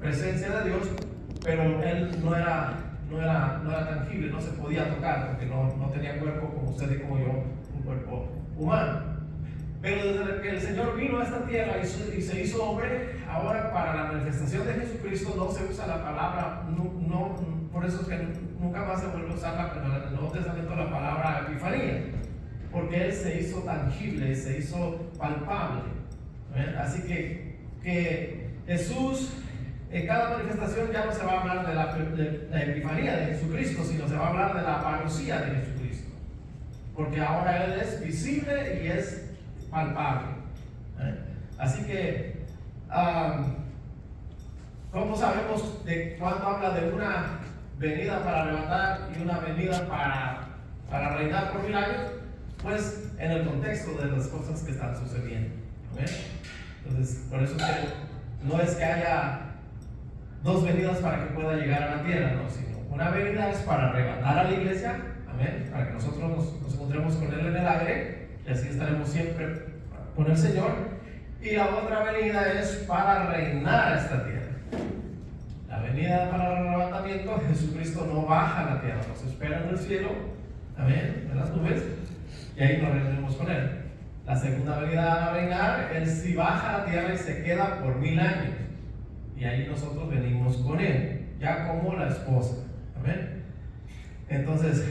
presencia de Dios, pero él no era tangible, no se podía tocar, porque no tenía cuerpo como usted y como yo, un cuerpo humano. Pero desde que el Señor vino a esta tierra y se hizo hombre, ahora para la manifestación de Jesucristo no se usa la palabra, por eso es que nunca más se vuelve a usar en el Nuevo Testamento la palabra epifanía, porque Él se hizo tangible, se hizo palpable. Así que Jesús, en cada manifestación ya no se va a hablar de la epifanía de Jesucristo, sino se va a hablar de la parucía de Jesucristo, porque ahora Él es visible y es palpable. Así que, ¿cómo sabemos de cuándo habla de una venida para arrebatar y una venida para reinar por 1000 años? Pues en el contexto de las cosas que están sucediendo. Entonces, por eso que no es que haya dos venidas para que pueda llegar a la tierra, no, sino una venida es para arrebatar a la iglesia, amén, para que nosotros nos encontremos con Él en el aire, y así estaremos siempre con el Señor. Y la otra venida es para reinar esta tierra. La venida para el arrebatamiento, Jesucristo no baja a la tierra, nos espera en el cielo, amén, en las nubes, y ahí nos reunimos con Él. La segunda venida a reinar, Él sí baja a la tierra y se queda por 1000 años, y ahí nosotros venimos con Él, ya como la esposa, amén. Entonces,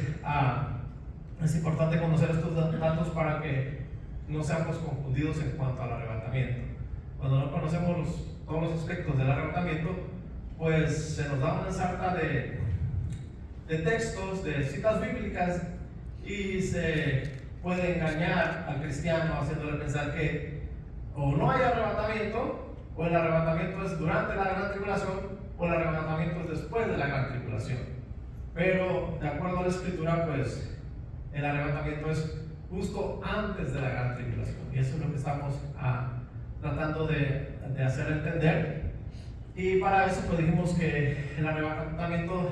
es importante conocer estos datos para que no seamos confundidos en cuanto al arrebatamiento. Cuando no conocemos todos los aspectos del arrebatamiento, pues se nos da una sarta de textos, de citas bíblicas, y se puede engañar al cristiano haciéndole pensar que o no hay arrebatamiento, o el arrebatamiento es durante la gran tribulación, o el arrebatamiento es después de la gran tribulación. Pero de acuerdo a la escritura, pues el arrebatamiento es justo antes de la gran tribulación, y eso es lo que estamos tratando de hacer entender. Y para eso pues dijimos que el arrebatamiento,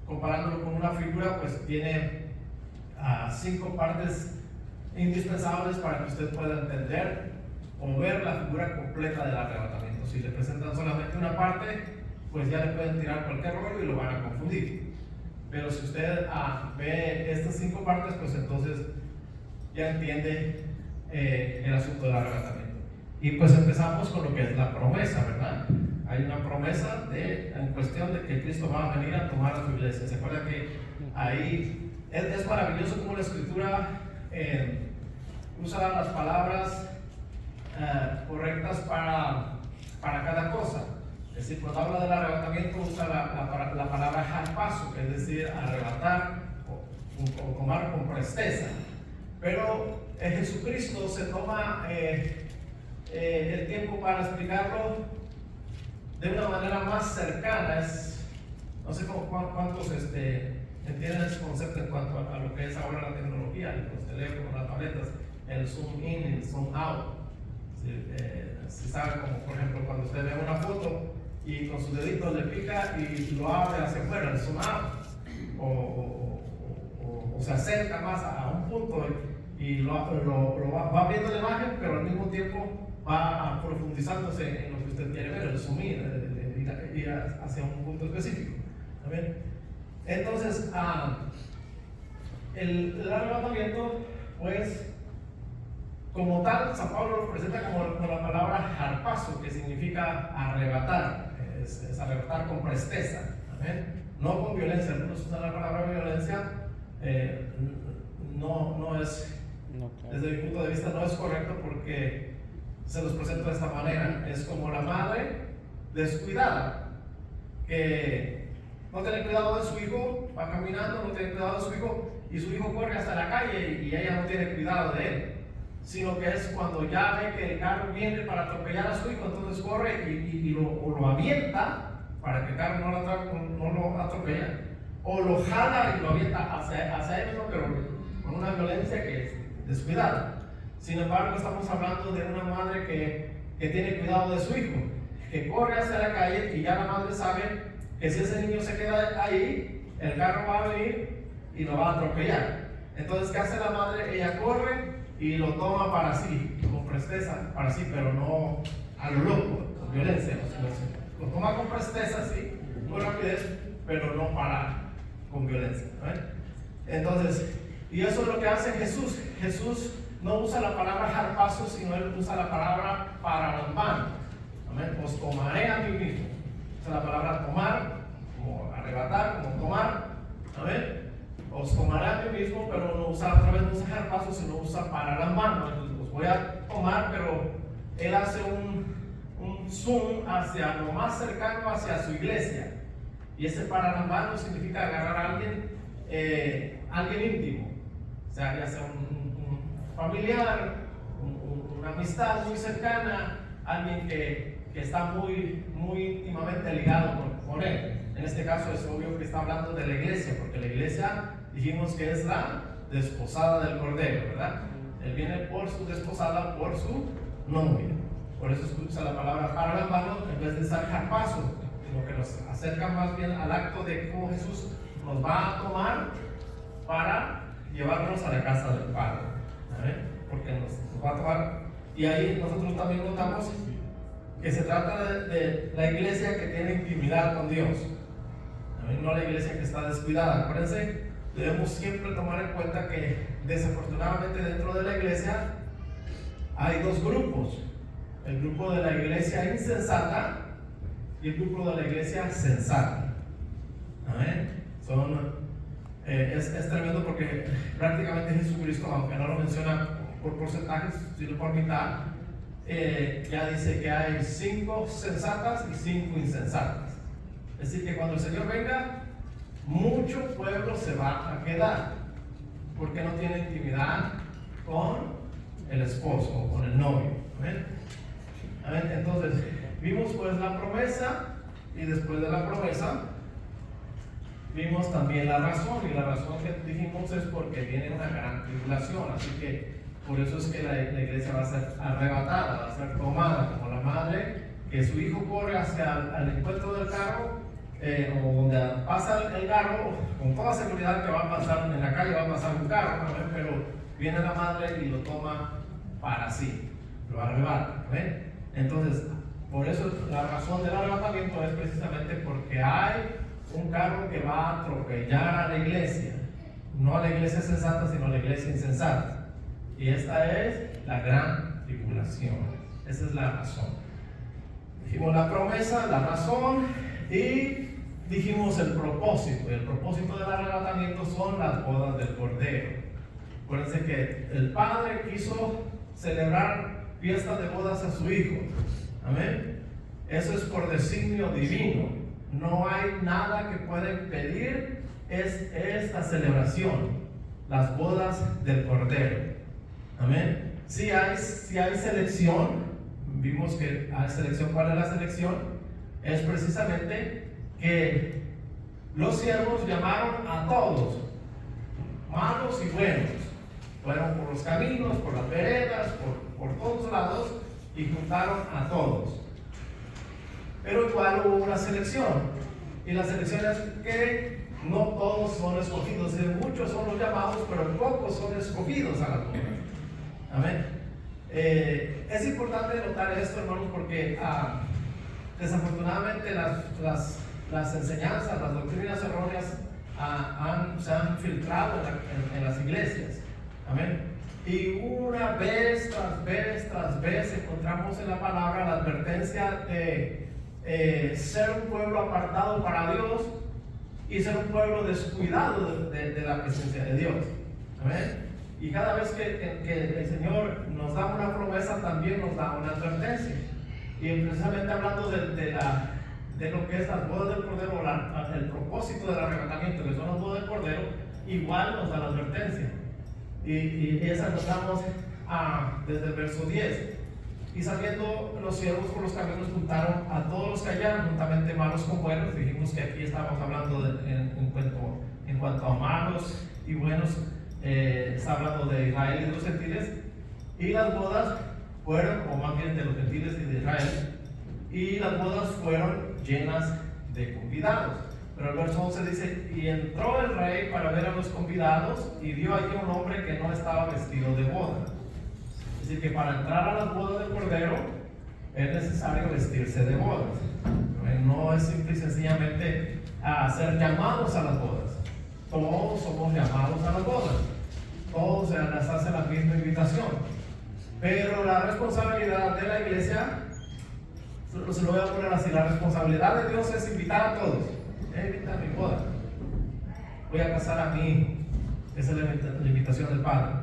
comparándolo con una figura, pues tiene 5 partes indispensables para que usted pueda entender o ver la figura completa del arrebatamiento. Si le presentan solamente una parte, pues ya le pueden tirar cualquier rollo y lo van a confundir. Pero si usted ve estas 5 partes, pues entonces ya entiende el asunto del arrebatamiento. Y pues empezamos con lo que es la promesa, ¿verdad? Hay una promesa en cuestión de que Cristo va a venir a tomar a su iglesia. ¿Se acuerda que ahí es maravilloso cómo la escritura usa las palabras correctas para cada cosa? Es decir, cuando habla del arrebatamiento usa la palabra harpazo, es decir, arrebatar o tomar con presteza. Pero Jesucristo se toma el tiempo para explicarlo de una manera más cercana. No sé cuántos entienden ese concepto en cuanto a lo que es ahora la tecnología, los teléfonos, las tabletas, el zoom in y el zoom out. Si sabe, como por ejemplo cuando usted ve una foto y con sus deditos le pica y lo abre hacia afuera, el zoom out, o se acerca más a un punto y lo va viendo la imagen, pero al mismo tiempo va profundizándose en lo que usted quiere ver, el zoom in, ir hacia un punto específico. ¿Amén? Entonces, el arrebatamiento, pues, como tal, San Pablo lo presenta como la palabra harpazo, que significa arrebatar, es arrebatar con presteza. ¿Amén? No con violencia. Algunos usan la palabra violencia, no es, desde mi punto de vista, no es correcto, porque se los presento de esta manera. Es como la madre descuidada, que no tiene cuidado de su hijo, va caminando, no tiene cuidado de su hijo, y su hijo corre hasta la calle y ella no tiene cuidado de él, sino que es cuando ya ve que el carro viene para atropellar a su hijo, entonces corre y lo avienta para que el carro no lo atropella, o lo jala y lo avienta hacia él, pero con una violencia que es descuidada. Sin embargo, estamos hablando de una madre que tiene cuidado de su hijo, que corre hacia la calle y ya la madre sabe que si ese niño se queda ahí, el carro va a venir y lo va a atropellar. Entonces, ¿qué hace la madre? Ella corre y lo toma para sí, con presteza para sí, pero no a lo loco, con violencia, lo toma con presteza, sí, con rapidez, pero no con violencia. Entonces, y eso es lo que hace Jesús. Jesús no usa la palabra harpazo, sino él usa la palabra paralambano. Amén. Os tomaré a mí mismo. Usa la palabra tomar, como arrebatar, como tomar. Amén. Os tomaré a mí mismo, pero no usa otra vez, no usa harpazo, sino usa paralambano. Entonces, os voy a tomar, pero él hace un zoom hacia lo más cercano, hacia su iglesia. Y ese paralambano significa agarrar a alguien íntimo, o sea, ya sea un familiar, una amistad muy cercana, alguien que está muy íntimamente ligado con él. En este caso es obvio que está hablando de la iglesia, porque la iglesia dijimos que es la desposada del Cordero, ¿verdad? Él viene por su desposada, por su novia. Por eso se usa la palabra paralambano en vez de usar harpazo, sino que nos acerca más bien al acto de cómo Jesús nos va a tomar para llevarnos a la casa del Padre. Porque nos va a tomar, y ahí nosotros también notamos que se trata de la iglesia que tiene intimidad con Dios, no la iglesia que está descuidada. Acuérdense, debemos siempre tomar en cuenta que desafortunadamente dentro de la iglesia hay dos grupos: el grupo de la iglesia insensata y el grupo de la iglesia sensata. Es tremendo porque prácticamente Jesucristo, aunque no lo menciona por porcentajes, sino por mitad, ya dice que hay 5 sensatas y 5 insensatas. Es decir, que cuando el Señor venga, mucho pueblo se va a quedar porque no tiene intimidad con el esposo o con el novio. ¿Amén? Entonces, vimos pues la promesa, y después de la promesa vimos también la razón, y la razón que dijimos es porque viene una gran tribulación. Así que por eso es que la iglesia va a ser arrebatada, va a ser tomada, como la madre que su hijo corre hacia el encuentro del carro, o donde pasa el carro, con toda seguridad que va a pasar en la calle, va a pasar un carro, ¿no? Pero viene la madre y lo toma para sí, lo arrebata. Entonces, por eso la razón del arrebatamiento es precisamente porque hay un carro que va a atropellar a la iglesia, no a la iglesia sensata, sino a la iglesia insensata. Y esta es la gran tribulación. Esa es la razón. Dijimos la promesa, la razón, y dijimos el propósito. Y el propósito del arrebatamiento son las bodas del Cordero. Acuérdense que el Padre quiso celebrar fiesta de bodas a su Hijo. Amén. Eso es por designio divino. No hay nada que pueda impedir esta celebración, las bodas del Cordero. Amén. Si hay selección, vimos que hay selección. ¿Cuál es la selección? Es precisamente que los siervos llamaron a todos, malos y buenos. Fueron por los caminos, por las veredas, por todos lados, y juntaron a todos. Pero igual hubo una selección, y la selección es que no todos son escogidos. Muchos son los llamados, pero pocos son escogidos a la boda. Amén. Es importante notar esto, hermanos, porque desafortunadamente las enseñanzas, las doctrinas erróneas se han filtrado en las iglesias. Amén. Y una vez tras vez encontramos en la palabra la advertencia de ser un pueblo apartado para Dios y ser un pueblo descuidado de la presencia de Dios. Amén. Y cada vez que el Señor nos da una promesa, también nos da una advertencia. Y precisamente hablando de lo que es las bodas del Cordero, el propósito del arrebatamiento, que son las bodas del Cordero, igual nos da la advertencia. Y esa nos damos desde el verso 10. Y saliendo los siervos por los caminos, juntaron a todos los que hallaron, juntamente malos con buenos. Dijimos que aquí estábamos hablando en cuanto a malos y buenos, está hablando de Israel y de los gentiles. Y las bodas fueron, o más bien de los gentiles y de Israel, y las bodas fueron llenas de convidados. Pero el verso 11 dice: y entró el rey para ver a los convidados, y vio allí un hombre que no estaba vestido de boda. Es decir, que para entrar a las bodas del Cordero es necesario vestirse de bodas. no es simple y sencillamente ser llamados a las bodas. Todos somos llamados a las bodas. Todos se les hace la misma invitación. Pero la responsabilidad de la iglesia, se lo voy a poner así, la responsabilidad de Dios es invitar a todos. Invita a mi boda. Voy a casar a mí. Esa es la invitación del Padre.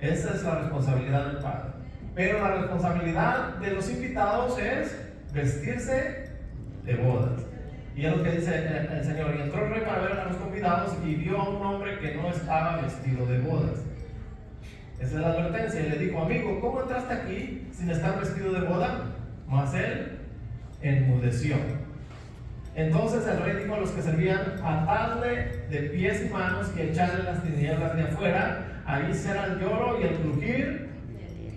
Esa es la responsabilidad del Padre. Pero la responsabilidad de los invitados es vestirse de bodas. Y es lo que dice el Señor. Y entró el rey para ver a los convidados y vio a un hombre que no estaba vestido de bodas. Esa es la advertencia. Y le dijo: amigo, ¿cómo entraste aquí sin estar vestido de boda? Mas él enmudeció. Entonces el rey dijo a los que servían: atadle de pies y manos y echarle las tinieblas de afuera. Ahí será el lloro y el crujir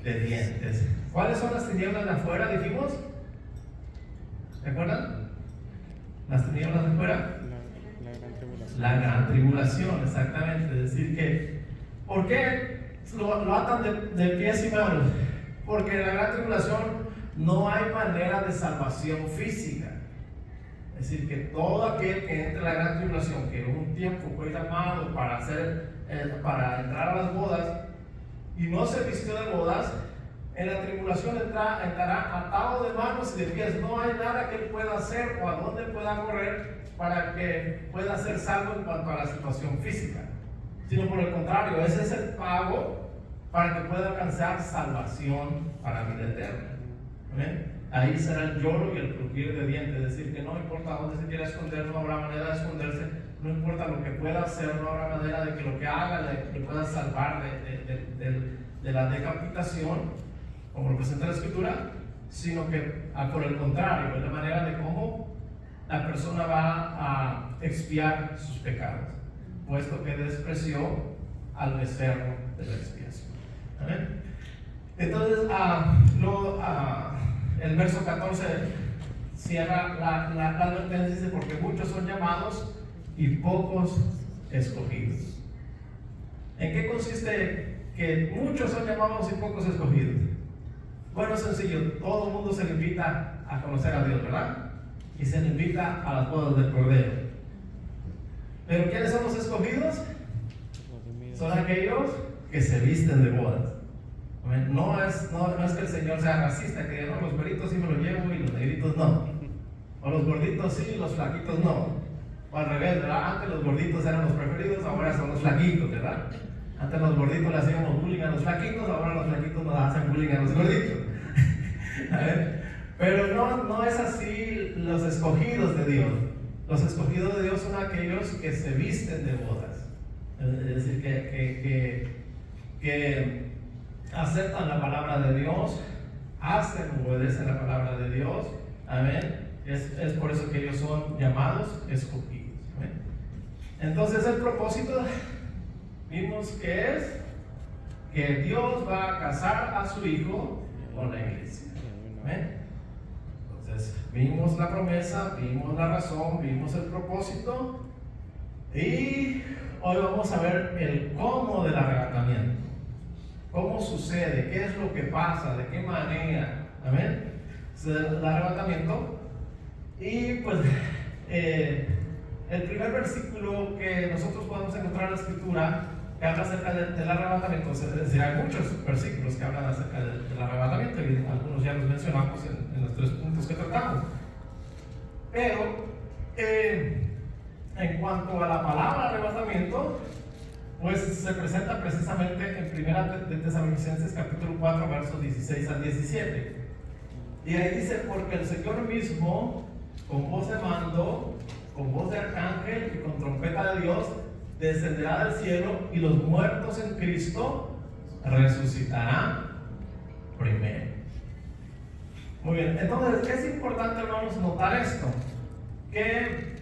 de dientes. ¿Cuáles son las tinieblas de afuera? Dijimos. ¿Se acuerdan? Las tinieblas de afuera. La gran tribulación. La gran tribulación, exactamente. Es decir, que ¿por qué lo atan de pies y manos? Porque en la gran tribulación no hay manera de salvación física. Es decir, que todo aquel que entre en la gran tribulación, que en un tiempo fue llamado para entrar a las bodas y no se vistió de bodas, en la tribulación entrará atado de manos y de pies. No hay nada que él pueda hacer o a dónde pueda correr para que pueda ser salvo en cuanto a la situación física, sino por el contrario, ese es el pago para que pueda alcanzar salvación para vida eterna. ¿Ven? Ahí será el lloro y el crujir de dientes. Es decir, que no importa dónde se quiera esconder, no habrá manera de esconderse. No importa lo que pueda hacer, no habrá manera de que lo que haga le pueda salvar de la decapitación, como lo presenta la Escritura, sino que por el contrario, es la manera de cómo la persona va a expiar sus pecados, puesto que despreció al becerro de la expiación. ¿Amén? Entonces, el verso 14 cierra la advertencia, dice: porque muchos son llamados y pocos escogidos. ¿En qué consiste que muchos son llamados y pocos escogidos? Bueno, es sencillo. Todo el mundo se le invita a conocer a Dios, ¿verdad? Y se le invita a las bodas del Cordero. ¿Pero quiénes son los escogidos? Son aquellos que se visten de bodas. No es que el Señor sea racista, que no, los güeritos sí me los llevo y los negritos no. O los gorditos sí y los flaquitos no. O al revés, ¿verdad? Antes los gorditos eran los preferidos, ahora son los flaquitos, ¿verdad? Antes los gorditos le hacíamos bullying a los flaquitos, ahora los flaquitos nos hacen bullying a los gorditos. Pero no es así los escogidos de Dios. Los escogidos de Dios son aquellos que se visten de bodas. Es decir, que aceptan la palabra de Dios, obedecen la palabra de Dios. Amén. Es por eso que ellos son llamados escogidos. Amén. Entonces el propósito vimos que es que Dios va a casar a su Hijo con la iglesia. Amén. Entonces vimos la promesa, vimos la razón, vimos el propósito, y hoy vamos a ver el cómo del arrebatamiento. ¿Cómo sucede? ¿Qué es lo que pasa? ¿De qué manera? Amén. El arrebatamiento. Y pues el primer versículo que nosotros podemos encontrar en la Escritura que habla acerca del arrebatamiento, es decir, hay muchos versículos que hablan acerca del arrebatamiento, y algunos ya los mencionamos en los 3 puntos que tratamos. Pero en cuanto a la palabra arrebatamiento, pues se presenta precisamente en Primera de Tesalonicenses capítulo 4 versos 16 al 17. Y ahí dice: porque el Señor mismo, con voz de mando, con voz de arcángel y con trompeta de Dios, descenderá del cielo, y los muertos en Cristo resucitarán primero. Muy bien, entonces es importante, hermanos, notar esto, que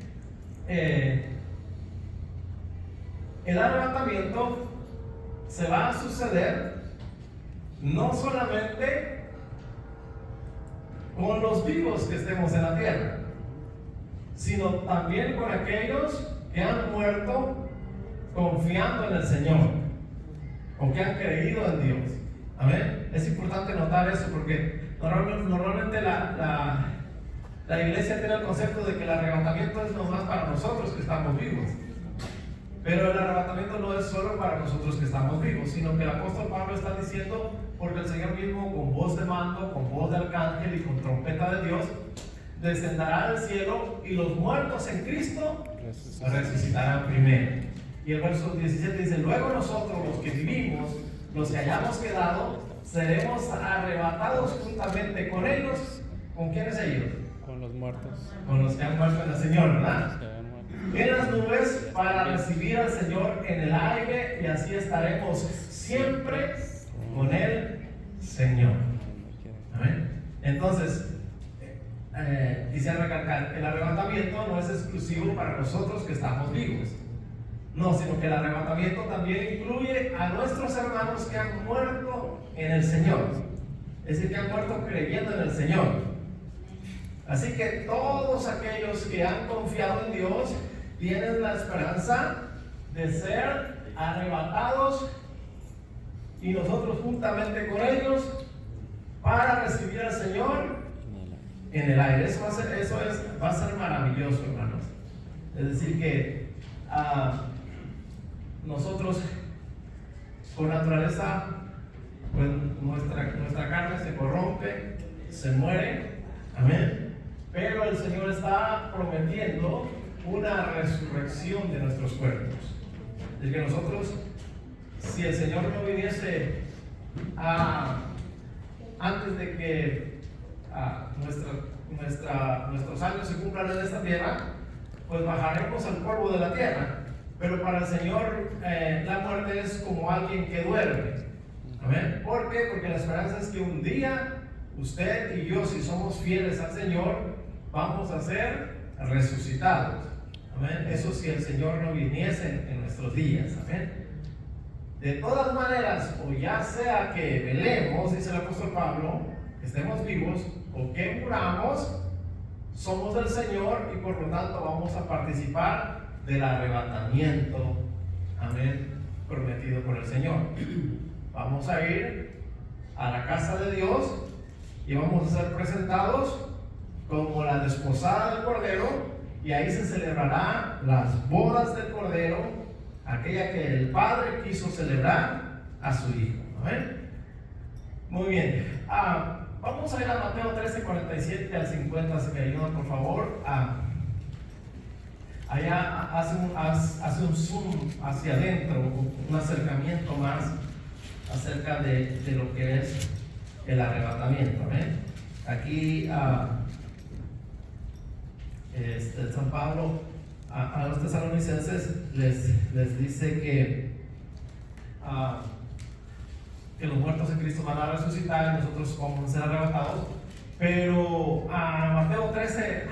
el arrebatamiento se va a suceder no solamente con los vivos que estemos en la tierra, sino también con aquellos que han muerto confiando en el Señor, o que han creído en Dios. Amén. Es importante notar eso, porque normalmente La iglesia tiene el concepto de que el arrebatamiento es nomás para nosotros que estamos vivos. Pero el arrebatamiento no es solo para nosotros que estamos vivos, sino que el apóstol Pablo está diciendo, porque el Señor mismo con voz de mando, con voz de arcángel y con trompeta de Dios, descenderá del cielo y los muertos en Cristo resucitarán primero. Y el verso 17 dice, luego nosotros los que vivimos, los que hayamos quedado, seremos arrebatados juntamente con ellos. ¿Con quiénes ellos? Con los muertos. Con los que han muerto en el Señor, ¿verdad? Que han muerto. En las nubes para recibir al Señor en el aire, y así estaremos siempre con el Señor. Amén. Entonces, quisiera recalcar que el arrebatamiento no es exclusivo para nosotros que estamos vivos. No, sino que el arrebatamiento también incluye a nuestros hermanos que han muerto en el Señor. Es decir, que han muerto creyendo en el Señor. Así que todos aquellos que han confiado en Dios tienen la esperanza de ser arrebatados y nosotros juntamente con ellos para recibir al Señor en el aire. Eso va a ser maravilloso, hermanos. Es decir que nosotros por naturaleza, pues nuestra carne se corrompe, se muere, amén. Pero el Señor está prometiendo una resurrección de nuestros cuerpos. Es que nosotros, si el Señor no viniese antes de que nuestros años se cumplan en esta tierra, pues bajaremos al polvo de la tierra. Pero para el Señor la muerte es como alguien que duerme. ¿Amén? ¿Por qué? Porque la esperanza es que un día usted y yo, si somos fieles al Señor, vamos a ser resucitados. Amén. Eso si el Señor no viniese en nuestros días. Amén. De todas maneras, o ya sea que velemos, dice el apóstol Pablo, que estemos vivos, o que muramos, somos del Señor y por lo tanto vamos a participar del arrebatamiento, amén, prometido por el Señor. Vamos a ir a la casa de Dios y vamos a ser presentados como la desposada del Cordero, y ahí se celebrará las bodas del Cordero, aquella que el Padre quiso celebrar a su Hijo. ¿Amén? Muy bien. Vamos a ir a Mateo 13, 47 al 50, si me ayudan por favor. Allá hace un zoom hacia adentro, un acercamiento más acerca de lo que es el arrebatamiento. ¿Amén? Aquí San Pablo a los tesalonicenses les dice que los muertos en Cristo van a resucitar y nosotros vamos a ser arrebatados. Pero Mateo 13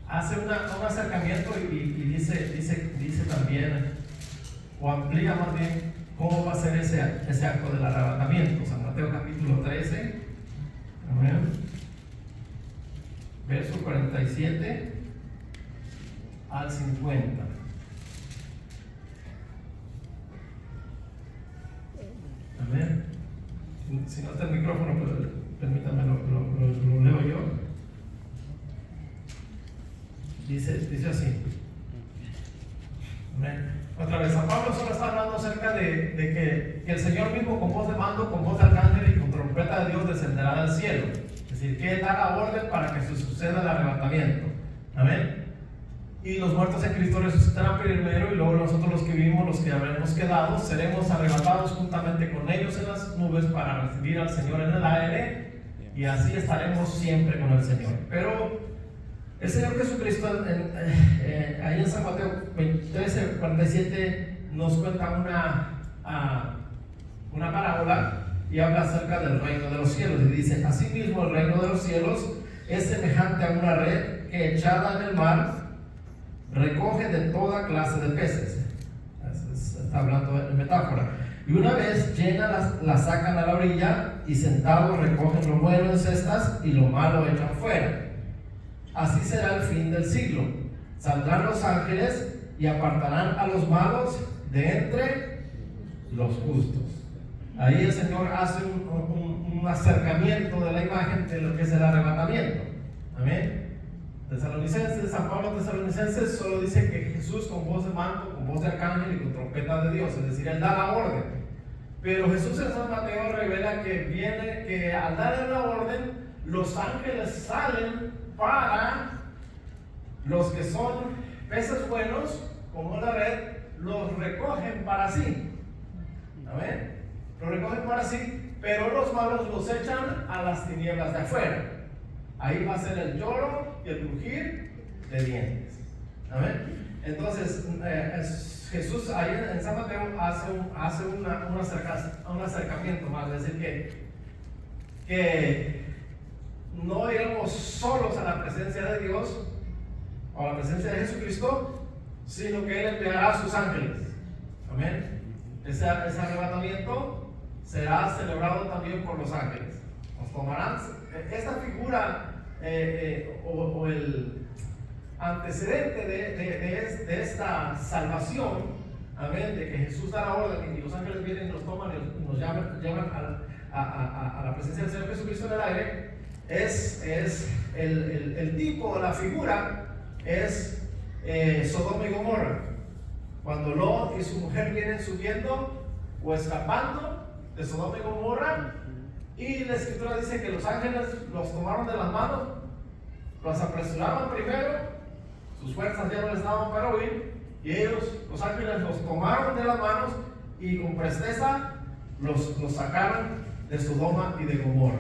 hace un acercamiento y dice también, o amplía más bien, cómo va a ser ese acto del arrebatamiento. San Mateo capítulo 13, verso 47 al 50. Amén. Si no está el micrófono, pues permítanme, lo leo yo. Dice así. Amén. Otra vez, San Pablo solo está hablando acerca de que el Señor mismo, con voz de mando, con voz de arcángel y con trompeta de Dios, descenderá del cielo. Es decir, que da la orden para que se suceda el arrebatamiento. Amén. Y los muertos en Cristo resucitarán primero, y luego nosotros los que vivimos, los que habremos quedado, seremos arrebatados juntamente con ellos en las nubes para recibir al Señor en el aire, y así estaremos siempre con el Señor. Pero el Señor Jesucristo, ahí en San Mateo 13, 47, nos cuenta una parábola y habla acerca del reino de los cielos. Y dice: asimismo, el reino de los cielos es semejante a una red que, echada en el mar, recoge de toda clase de peces. Está hablando de metáfora. Y una vez llena, la sacan a la orilla, y sentados recogen lo bueno en cestas y lo malo echan fuera. Así será el fin del siglo. Saldrán los ángeles y apartarán a los malos de entre los justos. Ahí el Señor hace un acercamiento de la imagen de lo que es el arrebatamiento. Amén. Tesalonicenses, San Pablo a Tesalonicenses solo dice que Jesús con voz de mando, con voz de arcángel y con trompeta de Dios, es decir, Él da la orden. Pero Jesús en San Mateo revela que al dar la orden, los ángeles salen para los que son peces buenos, como la red, los recogen para sí. Amén. Los recogen para sí, pero los malos los echan a las tinieblas de afuera. Ahí va a ser el lloro y el crujir de dientes. Amén. Entonces, Jesús ahí en San Mateo hace un acercamiento más, es decir, que no iremos solos a la presencia de Dios o a la presencia de Jesucristo, sino que Él enviará a sus ángeles. Amén. Ese arrebatamiento será celebrado también por los ángeles. Nos tomarán. Esta figura o el antecedente de esta salvación, amén, de que Jesús da la orden y los ángeles vienen y nos toman y nos llevan a la presencia del Señor Jesucristo en el aire, es el tipo, la figura es Sodoma y Gomorra. Cuando Lot y su mujer vienen subiendo o escapando de Sodoma y Gomorra, y la escritura dice que los ángeles los tomaron de las manos, los apresuraban primero, sus fuerzas ya no les daban para huir, y ellos, los ángeles, los tomaron de las manos y con presteza los sacaron de Sodoma y de Gomorra,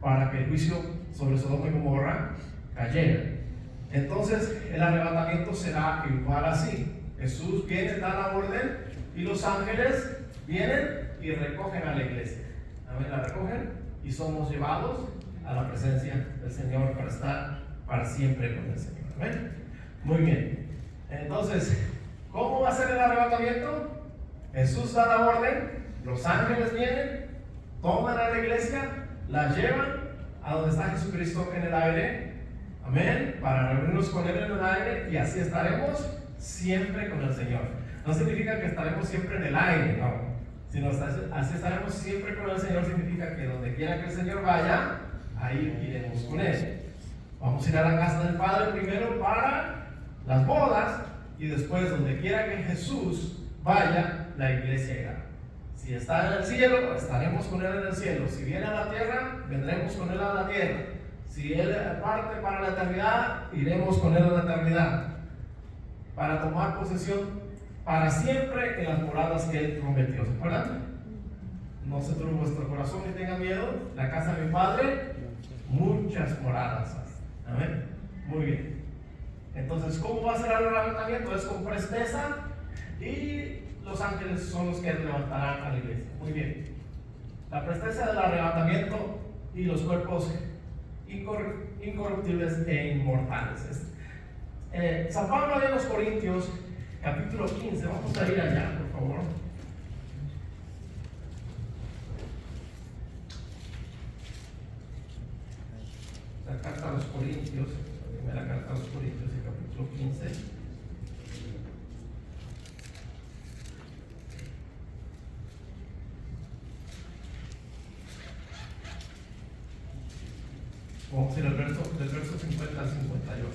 para que el juicio sobre Sodoma y Gomorra cayera. Entonces el arrebatamiento será igual así. Jesús viene, da la orden, y los ángeles vienen y recogen a la iglesia. Amén, la recogen y somos llevados a la presencia del Señor para estar para siempre con el Señor. Amén. Muy bien. Entonces, ¿cómo va a ser el arrebatamiento? Jesús da la orden, los ángeles vienen, toman a la iglesia, la llevan a donde está Jesucristo en el aire. Amén. Para reunirnos con Él en el aire, y así estaremos siempre con el Señor. No significa que estaremos siempre en el aire, no. Sino así estaremos siempre con el Señor. Significa que donde quiera que el Señor vaya, ahí iremos con Él. Vamos a ir a la casa del Padre primero para las bodas, y después donde quiera que Jesús vaya, la iglesia irá. Si está en el cielo, estaremos con Él en el cielo. Si viene a la tierra, vendremos con Él a la tierra. Si Él parte para la eternidad, iremos con Él a la eternidad, para tomar posesión para siempre en las moradas que Él prometió. ¿Se acuerdan? No se turbe vuestro corazón ni tenga miedo. La casa de mi Padre, muchas moradas. Amén. Muy bien. Entonces, ¿cómo va a ser el arrebatamiento? Es con presteza, y los ángeles son los que levantarán a la iglesia. Muy bien. La presteza del arrebatamiento y los cuerpos incorruptibles e inmortales. San Pablo en los Corintios, capítulo 15, vamos a ir allá, por favor. La carta a los Corintios, la primera carta a los Corintios, el capítulo 15. Vamos a ir del verso 50 al 58.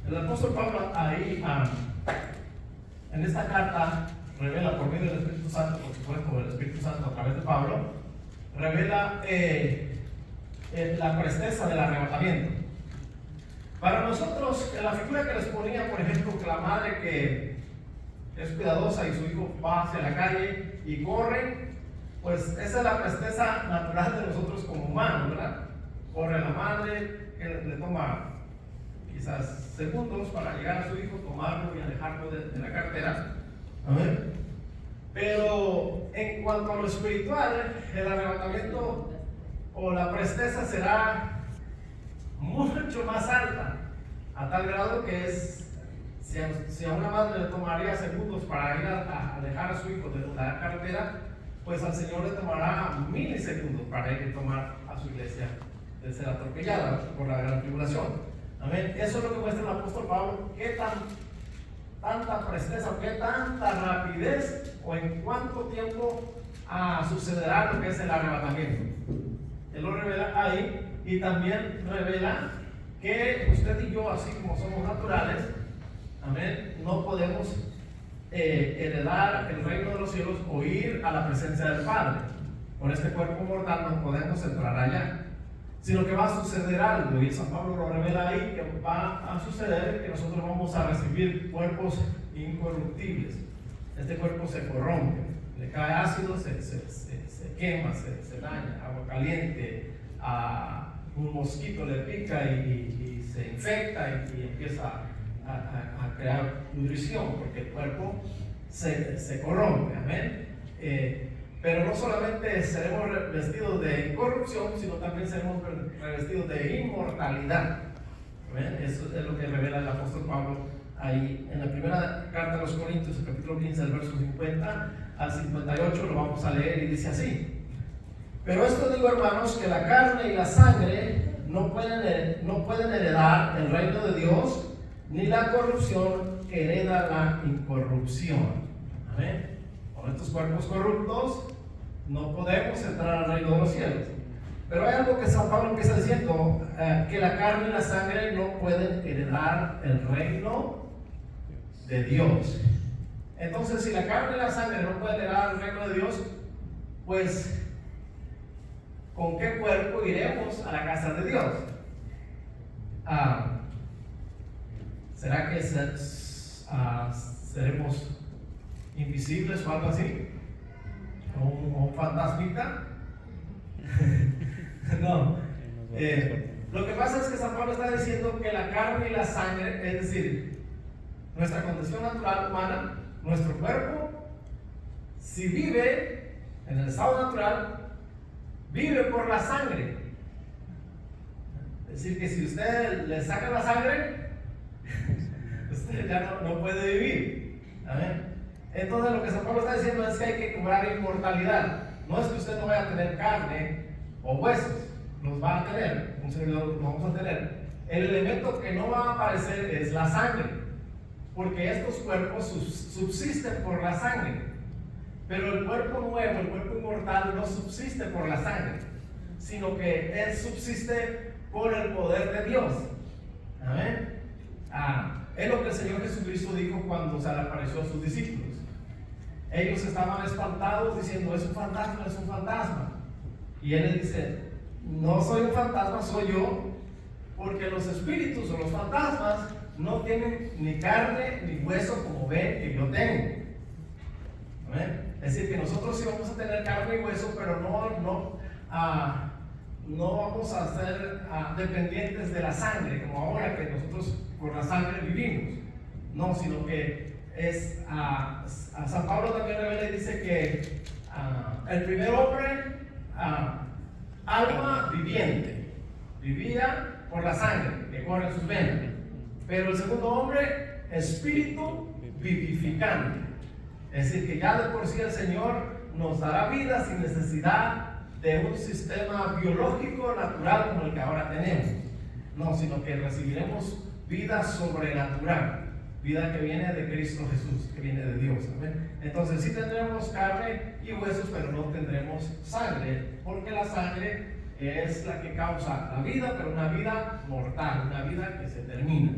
El apóstol Pablo ahí, en esta carta, revela por medio del Espíritu Santo, por supuesto, el Espíritu Santo a través de Pablo, revela la presteza del arrebatamiento. Para nosotros, la figura que les ponía, por ejemplo, que la madre que es cuidadosa y su hijo va hacia la calle y corre, pues esa es la presteza natural de nosotros como humanos, ¿verdad? Corre la madre, que le toma quizás segundos para llegar a su hijo, tomarlo y alejarlo de la cartera. Amén. Pero en cuanto a lo espiritual, el arrebatamiento o la presteza será mucho más alta, a tal grado que si a una madre le tomaría segundos para ir a alejar a su hijo de la cartera, pues al Señor le tomará milisegundos para ir a tomar a su iglesia de ser atropellada por la gran tribulación. Amén. Eso es lo que muestra el apóstol Pablo, qué tan tanta presteza, o qué tanta rapidez, o en cuánto tiempo sucederá lo que es el arrebatamiento. Él lo revela ahí, y también revela que usted y yo, así como somos naturales, amén, no podemos heredar el reino de los cielos o ir a la presencia del Padre. Con este cuerpo mortal no podemos entrar allá, sino que va a suceder algo, y San Pablo lo revela ahí, que va a suceder que nosotros vamos a recibir cuerpos incorruptibles. Este cuerpo se corrompe, le cae ácido, se quema, se daña, agua caliente, un mosquito le pica y se infecta y empieza a crear nutrición, porque el cuerpo se corrompe, amén. Pero no solamente seremos revestidos de incorrupción, sino también seremos revestidos de inmortalidad. ¿Ven? Eso es lo que revela el apóstol Pablo ahí en la primera carta a los Corintios, el capítulo 15, el verso 50 al 58, lo vamos a leer y dice así: pero esto digo, hermanos, que la carne y la sangre no pueden heredar el reino de Dios, ni la corrupción hereda la incorrupción. Amén. Con estos cuerpos corruptos no podemos entrar al reino de los cielos. Pero hay algo que San Pablo empieza diciendo, que la carne y la sangre no pueden heredar el reino de Dios. Entonces, si la carne y la sangre no pueden heredar el reino de Dios, pues ¿con qué cuerpo iremos a la casa de Dios? ¿Será que seremos invisibles o algo así? ¿O un fantasmita? No. Lo que pasa es que San Pablo está diciendo que la carne y la sangre, es decir, nuestra condición natural humana, nuestro cuerpo, si vive en el estado natural, vive por la sangre. Es decir, que si usted le saca la sangre, usted ya no puede vivir. ¿Amén? Entonces lo que San Pablo está diciendo es que hay que cobrar inmortalidad. No es que usted no vaya a tener carne o huesos, los va a tener, un servidor los vamos a tener. El elemento que no va a aparecer es la sangre, porque estos cuerpos subsisten por la sangre. Pero el cuerpo nuevo, el cuerpo inmortal, no subsiste por la sangre, sino que él subsiste por el poder de Dios. Amén. Es lo que el Señor Jesucristo dijo cuando se le apareció a sus discípulos. Ellos estaban espantados diciendo: es un fantasma, es un fantasma. Y él les dice: no soy un fantasma, soy yo, porque los espíritus o los fantasmas no tienen ni carne ni hueso como ven que yo tengo. ¿Amén? Es decir, que nosotros sí vamos a tener carne y hueso, pero no vamos a ser dependientes de la sangre, como ahora que nosotros por la sangre vivimos. No, sino que es a San Pablo también revela y dice que el primer hombre, alma viviente, vivía por la sangre que corre en sus venas, pero el segundo hombre, espíritu vivificante. Es decir, que ya de por sí el Señor nos dará vida sin necesidad de un sistema biológico natural como el que ahora tenemos. No, sino que recibiremos vida sobrenatural, vida que viene de Cristo Jesús, que viene de Dios. ¿Amén? Entonces sí tendremos carne y huesos, pero no tendremos sangre, porque la sangre es la que causa la vida, pero una vida mortal, una vida que se termina.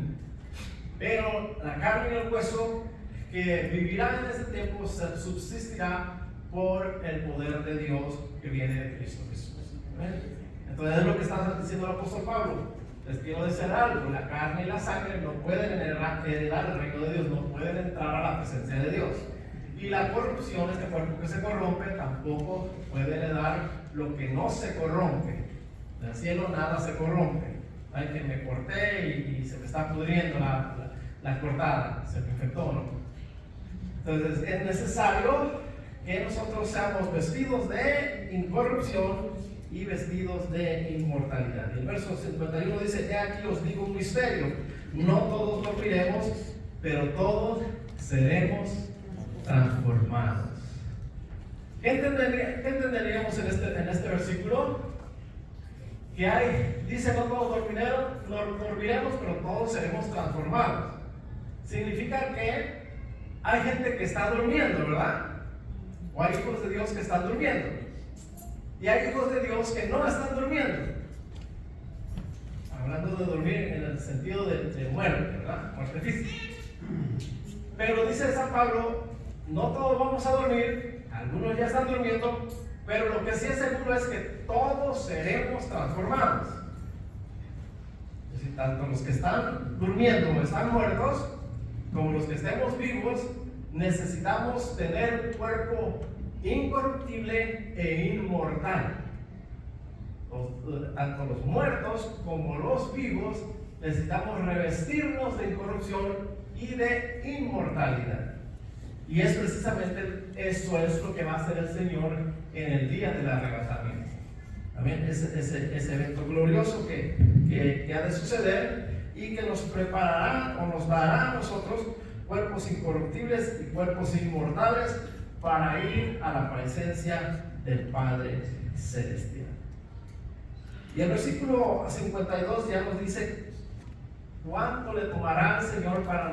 Pero la carne y el hueso que vivirá en ese tiempo subsistirá por el poder de Dios que viene de Cristo Jesús. ¿Amén? Entonces es lo que está diciendo el apóstol Pablo. Les quiero decir algo: la carne y la sangre no pueden heredar el reino de Dios, no pueden entrar a la presencia de Dios. Y la corrupción, este cuerpo que se corrompe, tampoco puede heredar lo que no se corrompe. En el cielo nada se corrompe. Ay, que me corté y se me está pudriendo la cortada, se me infectó, ¿no? Entonces es necesario que nosotros seamos vestidos de incorrupción y vestidos de inmortalidad. Y el verso 51 dice: he aquí os digo un misterio, no todos dormiremos, pero todos seremos transformados. ¿Qué entenderíamos en este versículo? Que dice: no todos dormiremos, pero todos seremos transformados. significa que hay gente que está durmiendo, ¿verdad? O hay hijos de Dios que están durmiendo. Y hay hijos de Dios que no están durmiendo. Hablando de dormir en el sentido de muerte, ¿verdad? Muerte física. Pero dice San Pablo, no todos vamos a dormir, algunos ya están durmiendo, pero lo que sí es seguro es que todos seremos transformados. Es decir, tanto los que están durmiendo o están muertos, como los que estemos vivos, necesitamos tener un cuerpo incorruptible e inmortal. Tanto los muertos como los vivos necesitamos revestirnos de incorrupción y de inmortalidad. Y es precisamente eso es lo que va a hacer el Señor en el día del arrebatamiento. Amén. Ese evento glorioso que ha de suceder y que nos preparará o nos dará a nosotros cuerpos incorruptibles y cuerpos inmortales para ir a la presencia del Padre Celestial. Y el versículo 52 ya nos dice cuánto le tomará al Señor para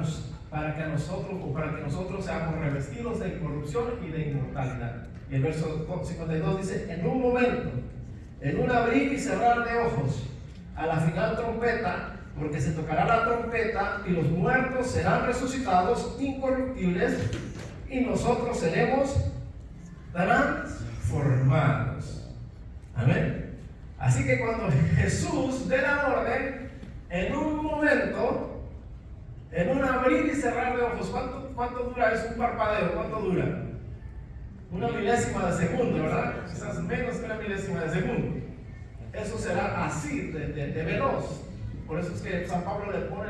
que nosotros seamos revestidos de incorrupción y de inmortalidad. Y el verso 52 dice: en un momento, en un abrir y cerrar de ojos, a la final trompeta, porque se tocará la trompeta y los muertos serán resucitados incorruptibles y nosotros seremos transformados. Amén. Así que cuando Jesús dé la orden, en un momento, en un abrir y cerrar de ojos, ¿cuánto dura? Es un parpadeo, ¿cuánto dura? Una milésima de segundo, ¿verdad? Quizás menos que una milésima de segundo. Eso será así, de veloz. Por eso es que San Pablo le pone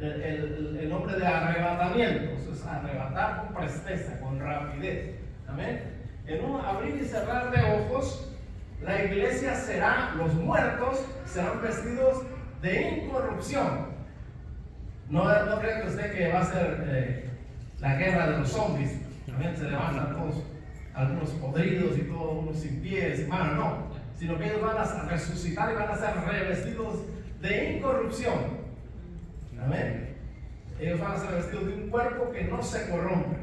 el nombre de arrebatamiento. Eso es arrebatar con presteza, con rapidez. Amén. En un abrir y cerrar de ojos, la iglesia los muertos serán vestidos de incorrupción. No cree que usted que va a ser la guerra de los zombies. Amén. Se levantan todos, algunos podridos y todos unos sin pies y manos, no. Sino que ellos van a resucitar y van a ser revestidos de incorrupción. Amén. Ellos van a ser vestidos de un cuerpo que no se corrompe.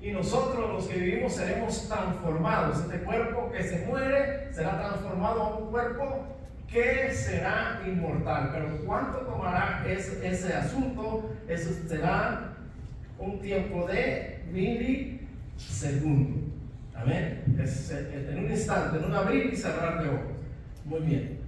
Y nosotros los que vivimos seremos transformados. Este cuerpo que se muere será transformado a un cuerpo que será inmortal. Pero ¿cuánto tomará ese asunto? Eso será un tiempo de milisegundo. Amén. En un instante, en un abrir y cerrar de ojos. Muy bien.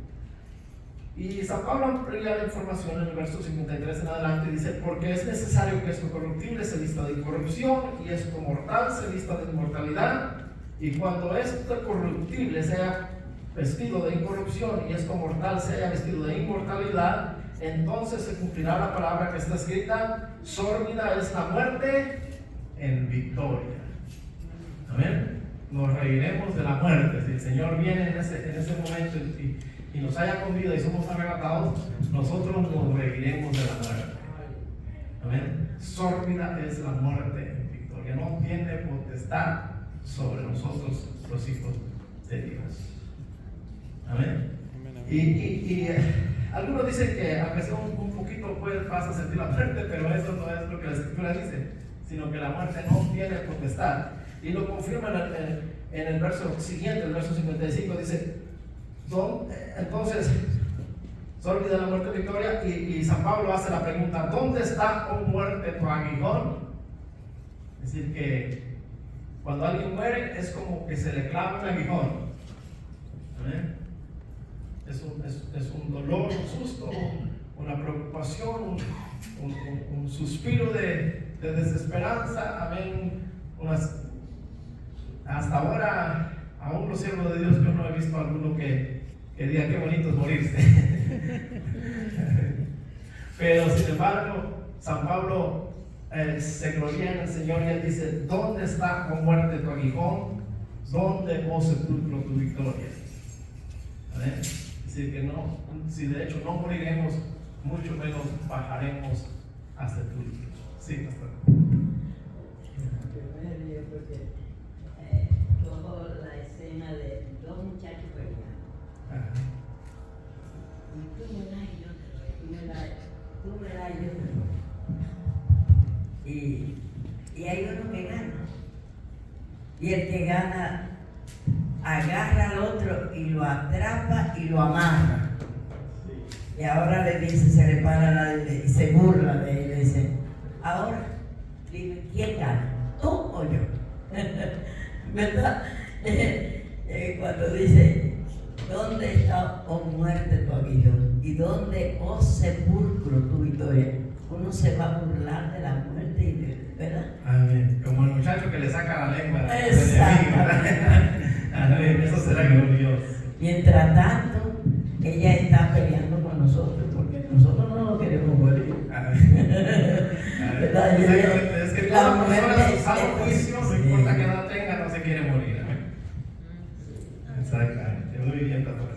Y San Pablo amplía la información en el verso 53 en adelante. Dice: porque es necesario que esto corruptible se vista de incorrupción y esto mortal se vista de inmortalidad. Y cuando esto corruptible sea vestido de incorrupción y esto mortal sea vestido de inmortalidad, entonces se cumplirá la palabra que está escrita: sórdida es la muerte en victoria. Amén. Nos reiremos de la muerte. Si el Señor viene en ese momento y nos haya con vida y somos arrebatados, nosotros nos reiremos de la muerte. Amén. Sórdida es la muerte en victoria. No tiene potestad sobre nosotros, los hijos de Dios. Amén. Y algunos dicen que aunque sea un poquito vas a sentir la muerte, pero eso no es lo que la Escritura dice, sino que la muerte no tiene potestad. Y lo confirma en el verso siguiente, el verso 55, dice: entonces, se olvida la muerte de victoria, y San Pablo hace la pregunta: ¿dónde está, oh muerte, tu aguijón? Es decir, que cuando alguien muere es como que se le clava un aguijón. ¿Amén? Es un dolor, un susto, una preocupación, un suspiro de desesperanza. Amén. Hasta ahora, aún los siervos de Dios, yo no he visto a alguno que diga qué bonito es morirse. Pero sin embargo, San Pablo se gloria en el Señor y él dice: ¿dónde está, oh muerte, tu aguijón? ¿Dónde, oh sepulcro, tu victoria? ¿Vale? Es decir, que no, si de hecho no moriremos, mucho menos bajaremos a sepulcro. Sí, pastor. Toda la escena de dos muchachos peleando. Y tú me das y yo te doy, tú me das y yo te doy. Y el que gana agarra al otro y lo atrapa y lo amarra. Y ahora le dice, se le para y se burla de él, le dice, ahora, dime, ¿quién gana? ¿Tú o yo? ¿Verdad? Cuando dice, ¿dónde está, oh muerte, tu aguijón? ¿Y dónde, oh sepulcro, tu victoria? Uno se va a burlar de la muerte y de, ¿verdad? Amén. Como el muchacho que le saca la lengua. Exactamente. Amén. Eso será glorioso. Mientras tanto, ella está peleando con nosotros porque nosotros no nos queremos morir. ¿Verdad? Es que La toda mujer persona de- en sano juicio, no sí. importa que edad tenga, no se quiere morir. Amén. Exactamente. Muy bien, pastor.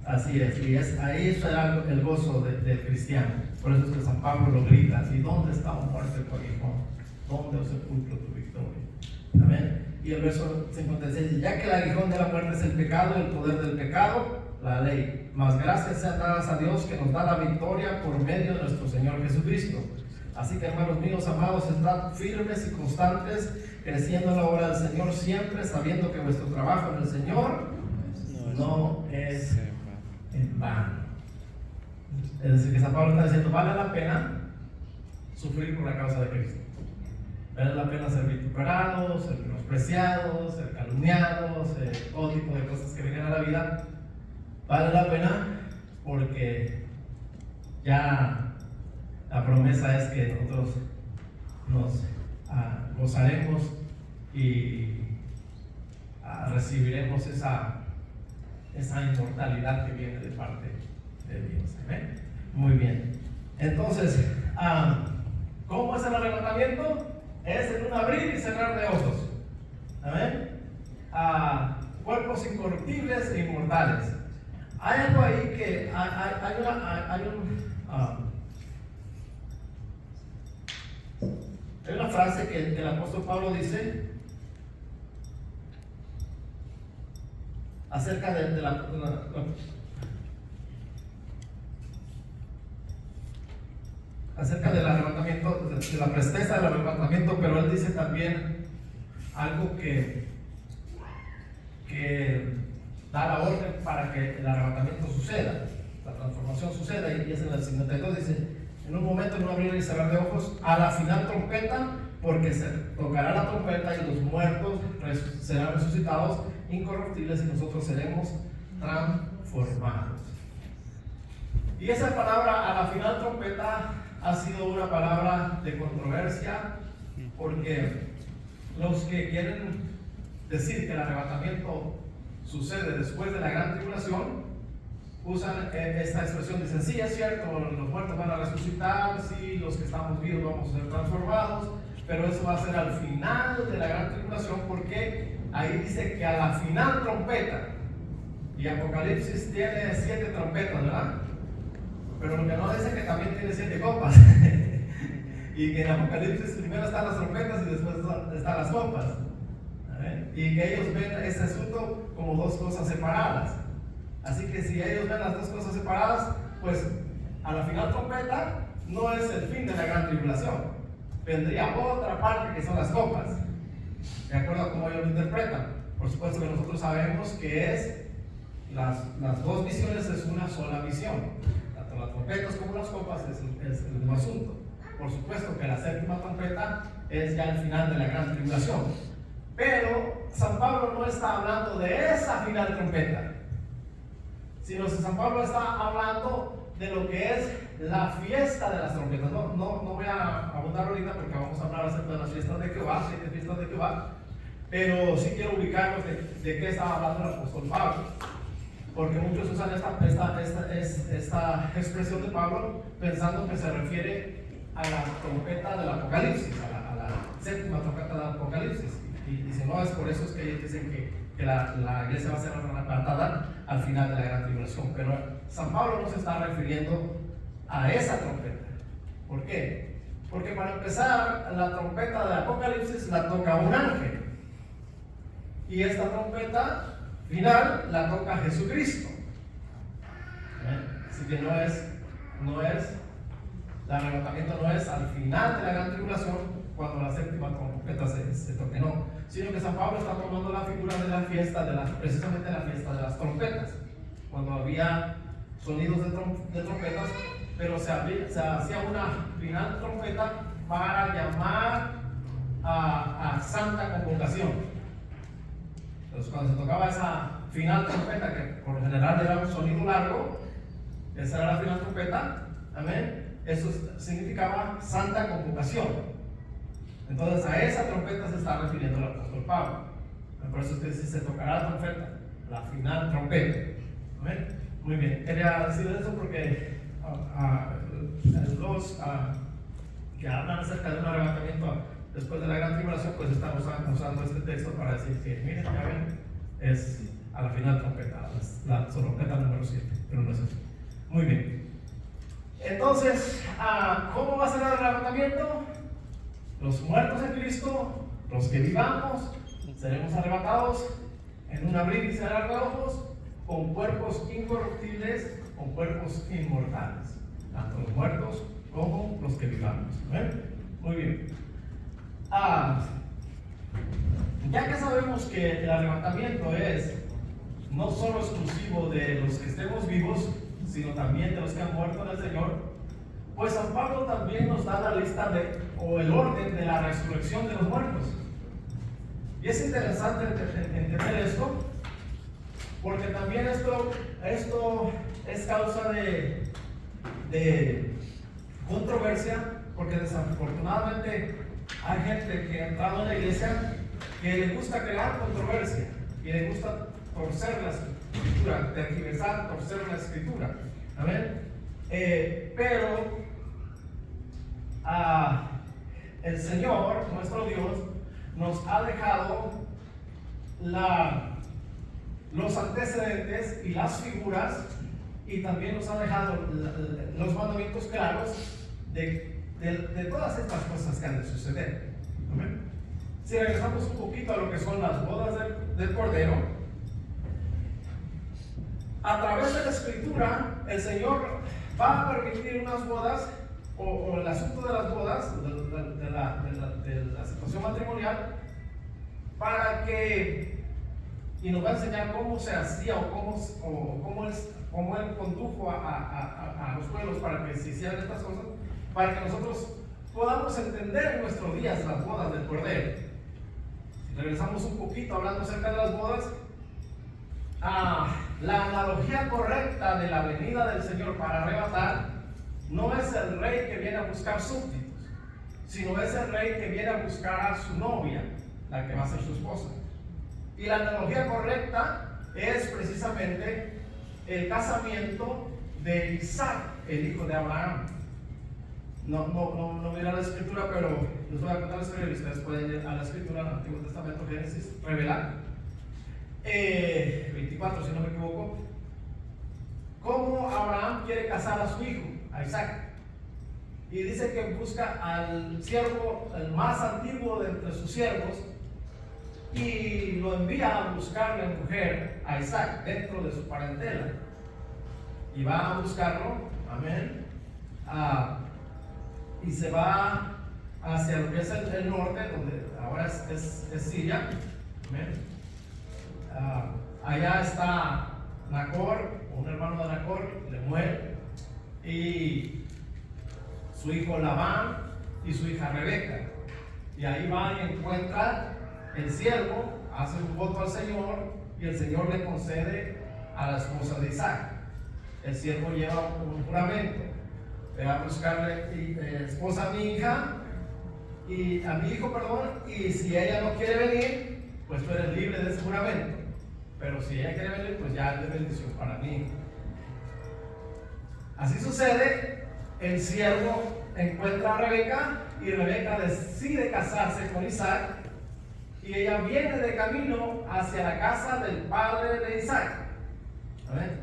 Así es. Y ahí está el gozo del cristiano. Por eso es que San Pablo lo grita así: ¿dónde está, oh muerte, tu aguijón? ¿Dónde, oh sepulcro, tu victoria? Amén. Y el verso 56 dice: ya que el aguijón de la muerte es el pecado, el poder del pecado, la ley. Mas gracias sean dadas a Dios que nos da la victoria por medio de nuestro Señor Jesucristo. Así que, hermanos míos amados, estad firmes y constantes, creciendo en la obra del Señor siempre, sabiendo que vuestro trabajo en el Señor no es en vano. Es decir, que San Pablo está diciendo: vale la pena sufrir por la causa de Cristo. Vale la pena ser vituperados, ser menospreciados, ser calumniados, todo tipo de cosas que vengan a la vida. Vale la pena porque ya la promesa es que nosotros nos gozaremos y recibiremos esa inmortalidad que viene de parte de Dios. ¿Amén? Muy bien. Entonces, ¿cómo es el arrebatamiento? Es en un abrir y cerrar de ojos. Amén. Cuerpos incorruptibles e inmortales. Hay algo ahí que hay una frase que el apóstol Pablo dice acerca de acerca del arrebatamiento, de la presteza del arrebatamiento, pero él dice también algo que da la orden para que el arrebatamiento suceda, la transformación suceda, y es en el 52, dice: en un momento, en un abrir y cerrar de ojos, a la final trompeta, porque se tocará la trompeta y los muertos serán resucitados incorruptibles y nosotros seremos transformados. Y esa palabra, a la final trompeta, ha sido una palabra de controversia, porque los que quieren decir que el arrebatamiento sucede después de la gran tribulación usan esta expresión, dicen: sí, es cierto, los muertos van a resucitar, sí, los que estamos vivos vamos a ser transformados, pero eso va a ser al final de la gran tribulación, porque ahí dice que a la final trompeta, y Apocalipsis tiene 7 trompetas, ¿verdad? Pero lo que no dice que también tiene 7 copas. Y que en Apocalipsis primero están las trompetas y después están las copas. Y que ellos ven este asunto como dos cosas separadas. Así que si ellos ven las dos cosas separadas, pues a la final trompeta no es el fin de la gran tribulación. Vendría otra parte que son las copas. De acuerdo a cómo ellos lo interpretan. Por supuesto que nosotros sabemos que es las dos visiones es una sola visión. Tanto las trompetas como las copas es el mismo asunto. Por supuesto que la séptima trompeta es ya el final de la gran tribulación. Pero San Pablo no está hablando de esa final trompeta, sino que San Pablo está hablando de lo que es la fiesta de las trompetas. No voy a abundar ahorita porque vamos a hablar acerca de las fiestas de Jehová, 7 fiestas de Jehová, pero sí quiero ubicarnos de qué estaba hablando el apóstol Pablo, porque muchos usan esta expresión de Pablo pensando que se refiere a la trompeta del Apocalipsis, a la séptima trompeta del Apocalipsis. Y si no, es por eso es que ellos dicen que la iglesia va a ser arrebatada al final de la gran tribulación. Pero San Pablo no se está refiriendo a esa trompeta. ¿Por qué? Porque para empezar, la trompeta del Apocalipsis la toca un ángel. Y esta trompeta final la toca Jesucristo. Así que el arrebatamiento no es al final de la gran tribulación, cuando la séptima trompeta se toque, no, sino que San Pablo está tomando la figura de la fiesta, precisamente la fiesta de las trompetas, cuando había sonidos de trompetas, pero se hacía una final trompeta para llamar a santa convocación. Entonces, cuando se tocaba esa final trompeta, que por lo general era un sonido largo, esa era la final trompeta, amén, eso significaba santa convocación. Entonces, a esa trompeta se está refiriendo el apóstol Pablo. Por eso es que se tocará la trompeta, la final trompeta. ¿Amén? Muy bien, quería decir eso porque los que hablan acerca de un arrebatamiento después de la gran tribulación, pues están usando este texto para decir que, miren, ya ven, es a la final trompeta, la trompeta número 7, pero no es así. Muy bien. Entonces, ¿cómo va a ser el arrebatamiento? Los muertos en Cristo, los que vivamos, seremos arrebatados en un abrir y cerrar de ojos, con cuerpos incorruptibles, con cuerpos inmortales, tanto los muertos como los que vivamos. Muy bien. Ya que sabemos que el arrebatamiento es no solo exclusivo de los que estemos vivos, sino también de los que han muerto en el Señor, pues San Pablo también nos da la lista o el orden de la resurrección de los muertos. Y es interesante entender esto, porque también esto es causa de controversia, porque desafortunadamente hay gente que ha entrado en la iglesia que le gusta crear controversia y le gusta torcer la escritura, tergiversar, torcer la escritura. ¿Amén? Pero el Señor, nuestro Dios, nos ha dejado los antecedentes y las figuras, y también nos ha dejado los mandamientos claros de todas estas cosas que han de suceder. ¿Amén? Si regresamos un poquito a lo que son las bodas del Cordero, a través de la Escritura, el Señor va a permitir unas bodas, o el asunto de las bodas, de la situación matrimonial, y nos va a enseñar cómo se hacía o cómo Él condujo a los pueblos para que se hicieran estas cosas, para que nosotros podamos entender en nuestros días las bodas del Cordero. Si regresamos un poquito hablando acerca de las bodas, la analogía correcta de la venida del Señor para arrebatar no es el rey que viene a buscar súbditos, sino es el rey que viene a buscar a su novia, la que va a ser su esposa. Y la analogía correcta es precisamente el casamiento de Isaac, el hijo de Abraham. No mira la escritura, pero les voy a contar la historia y ustedes pueden ir a la escritura del Antiguo Testamento, Génesis, revelar 24, si no me equivoco, cómo Abraham quiere casar a su hijo, a Isaac. Y dice que busca al siervo, el más antiguo de entre sus siervos, y lo envía a buscarle mujer a Isaac dentro de su parentela. Y va a buscarlo, amén, y se va hacia lo que es el norte, donde ahora es Siria, amén. Allá está Nacor, un hermano de Nacor, Lemuel, y su hijo Labán y su hija Rebeca. Y ahí va y encuentra el siervo, hace un voto al Señor y el Señor le concede a la esposa de Isaac. El siervo lleva un juramento: voy a buscarle esposa a mi hija y a mi hijo, perdón, y si ella no quiere venir, pues tú eres libre de ese juramento, pero si ella quiere venir, pues ya es de bendición para mí. Así sucede. El siervo encuentra a Rebeca y Rebeca decide casarse con Isaac, y ella viene de camino hacia la casa del padre de Isaac. ¿Amén?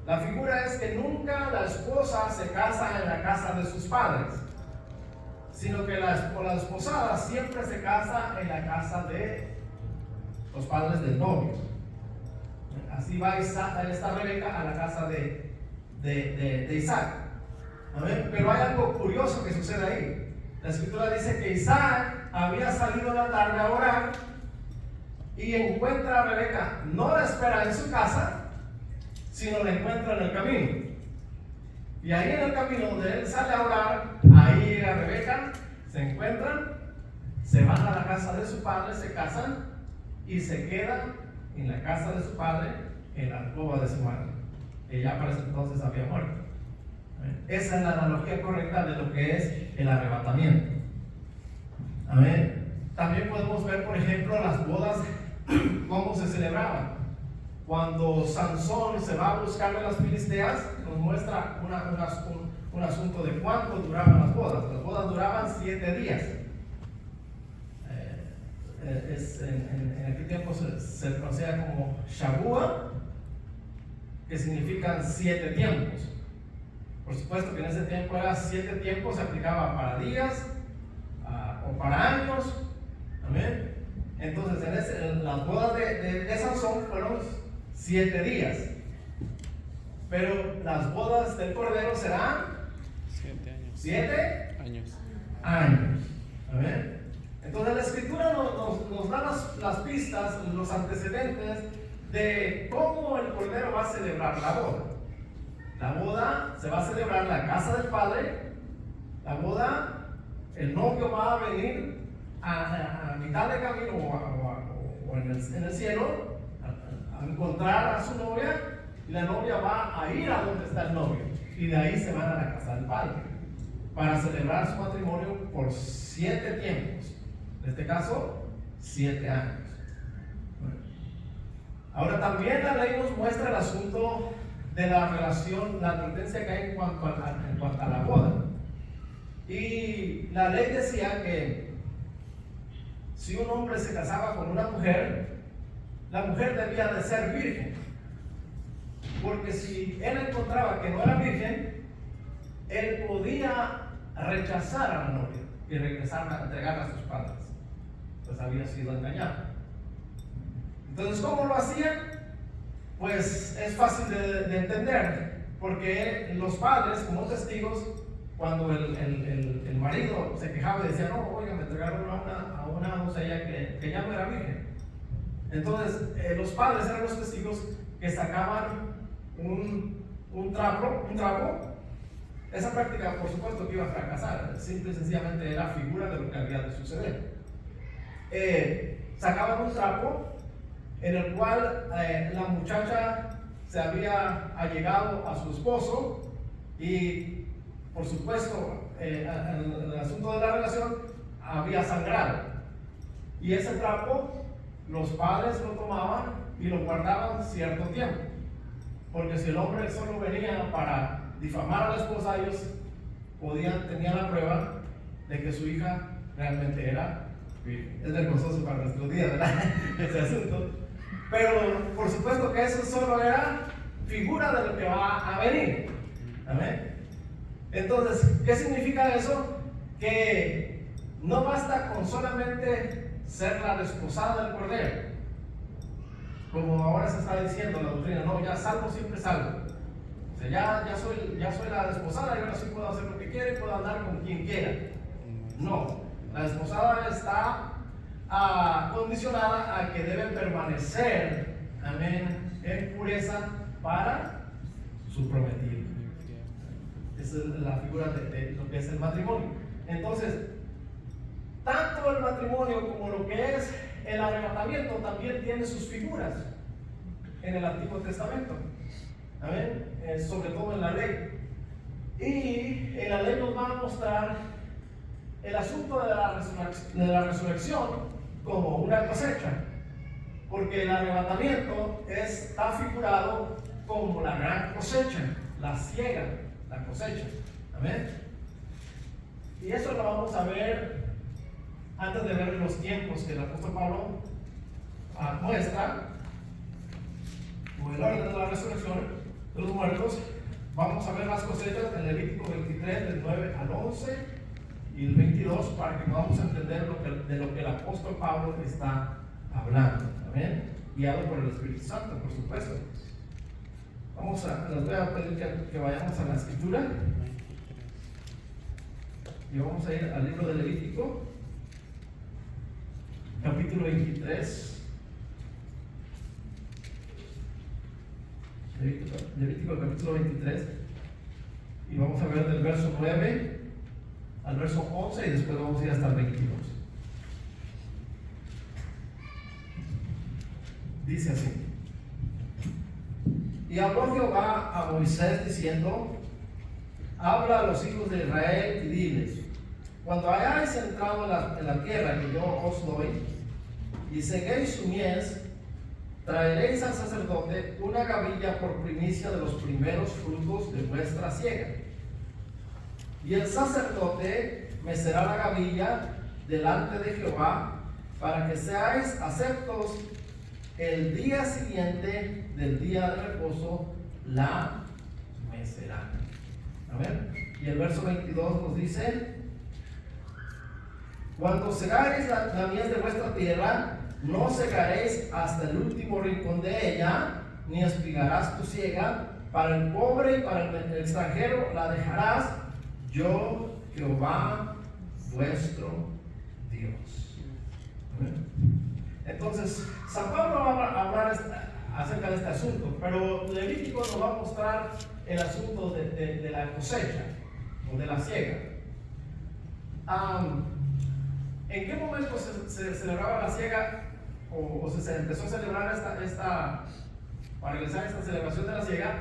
La figura es que nunca la esposa se casa en la casa de sus padres, sino que la esposada siempre se casa en la casa de los padres del novio. Así va esta Rebeca a la casa de Isaac. ¿Amén? Pero hay algo curioso que sucede ahí. La escritura dice que Isaac había salido en la tarde a orar y encuentra a Rebeca. No la espera en su casa, sino la encuentra en el camino. Y ahí en el camino donde él sale a orar, ahí llega Rebeca, se encuentran, se van a la casa de su padre, se casan y se quedan en la casa de su padre, en la alcoba de su madre. Ella para ese entonces había muerto. Esa es la analogía correcta de lo que es el arrebatamiento. Amén. También podemos ver, por ejemplo, las bodas, cómo se celebraban. Cuando Sansón se va a buscar a las filisteas, nos muestra un asunto de cuánto duraban las bodas. Las bodas duraban 7 días. En aquel tiempo se conocía como Shabua, que significan 7 tiempos. Por supuesto que en ese tiempo era 7 tiempos, se aplicaba para días o para años. Amén. Entonces, en las bodas de Sansón fueron 7 días. Pero las bodas del Cordero serán 7 años. 7 años. Amén. Entonces la Escritura nos da las pistas, los antecedentes de cómo el Cordero va a celebrar la boda. La boda se va a celebrar en la casa del Padre. La boda, el novio va a venir a mitad de camino o en el cielo a encontrar a su novia, y la novia va a ir a donde está el novio, y de ahí se van a la casa del Padre para celebrar su matrimonio por 7 tiempos. En este caso, 7 años. Ahora también la ley nos muestra el asunto de la relación, la advertencia que hay en cuanto a la boda. Y la ley decía que si un hombre se casaba con una mujer, la mujer debía de ser virgen. Porque si él encontraba que no era virgen, él podía rechazar a la novia y regresar a entregarla a sus padres, pues había sido engañado. Entonces, ¿cómo lo hacían? Pues es fácil de entender, porque los padres, como testigos, cuando el marido se quejaba y decía, no, oiga, me entregaron a una doncella que ya no era virgen. Entonces, los padres eran los testigos que sacaban un trapo. Esa práctica, por supuesto, que iba a fracasar. Simple y sencillamente era figura de lo que había de suceder. Sacaban un trapo en el cual la muchacha se había allegado a su esposo y, por supuesto, en el asunto de la relación había sangrado. Y ese trapo los padres lo tomaban y lo guardaban cierto tiempo. Porque si el hombre solo venía para difamar a la esposa, ellos tenían la prueba de que su hija realmente era virgen. Es vergonzoso para nuestros días, ¿verdad? Ese asunto. Pero por supuesto que eso solo era figura de lo que va a venir. Amén. Entonces, ¿qué significa eso? Que no basta con solamente ser la desposada del Cordero, como ahora se está diciendo la doctrina. No, ya salvo siempre salvo. O sea, ya soy la desposada y ahora sí puedo hacer lo que quiera y puedo andar con quien quiera. No, la desposada está condicionada a que debe permanecer, amén, en pureza para su prometido. Esa es la figura de lo que es el matrimonio. Entonces, tanto el matrimonio como lo que es el arrebatamiento también tiene sus figuras en el Antiguo Testamento. Amén. Sobre todo en la ley. Y en la ley nos va a mostrar el asunto de la resurrección como una cosecha, porque el arrebatamiento está figurado como la gran cosecha, la siega, la cosecha. Amén. Y eso lo vamos a ver antes de ver los tiempos que el apóstol Pablo muestra, como el orden de la resurrección de los muertos. Vamos a ver las cosechas en Levítico 23, del 9 al 11 y el 22, para que podamos entender de lo que el apóstol Pablo está hablando. Amén. Guiado por el Espíritu Santo, por supuesto. Les voy a pedir que vayamos a la escritura y vamos a ir al libro de Levítico, capítulo 23. Levítico capítulo 23, y vamos a ver del verso 9 al verso 11 y después vamos a ir hasta el 22. Dice así: y habló Jehová a Moisés diciendo: habla a los hijos de Israel y diles: cuando hayáis entrado en la tierra que yo os doy, y seguéis su mies, traeréis al sacerdote una gavilla por primicia de los primeros frutos de vuestra siega. Y el sacerdote mecerá la gavilla delante de Jehová, para que seáis aceptos el día siguiente del día de reposo, la mecerá. A ver, y el verso 22 nos dice: cuando segaréis la mies de vuestra tierra, no segaréis hasta el último rincón de ella, ni espigarás tu siega. Para el pobre y para el extranjero la dejarás, yo Jehová vuestro Dios. Entonces, San Pablo va a hablar acerca de este asunto, pero Levítico nos va a mostrar el asunto de la cosecha o de la siega. ¿En qué momento se celebraba la siega o se empezó a celebrar para realizar esta celebración de la siega?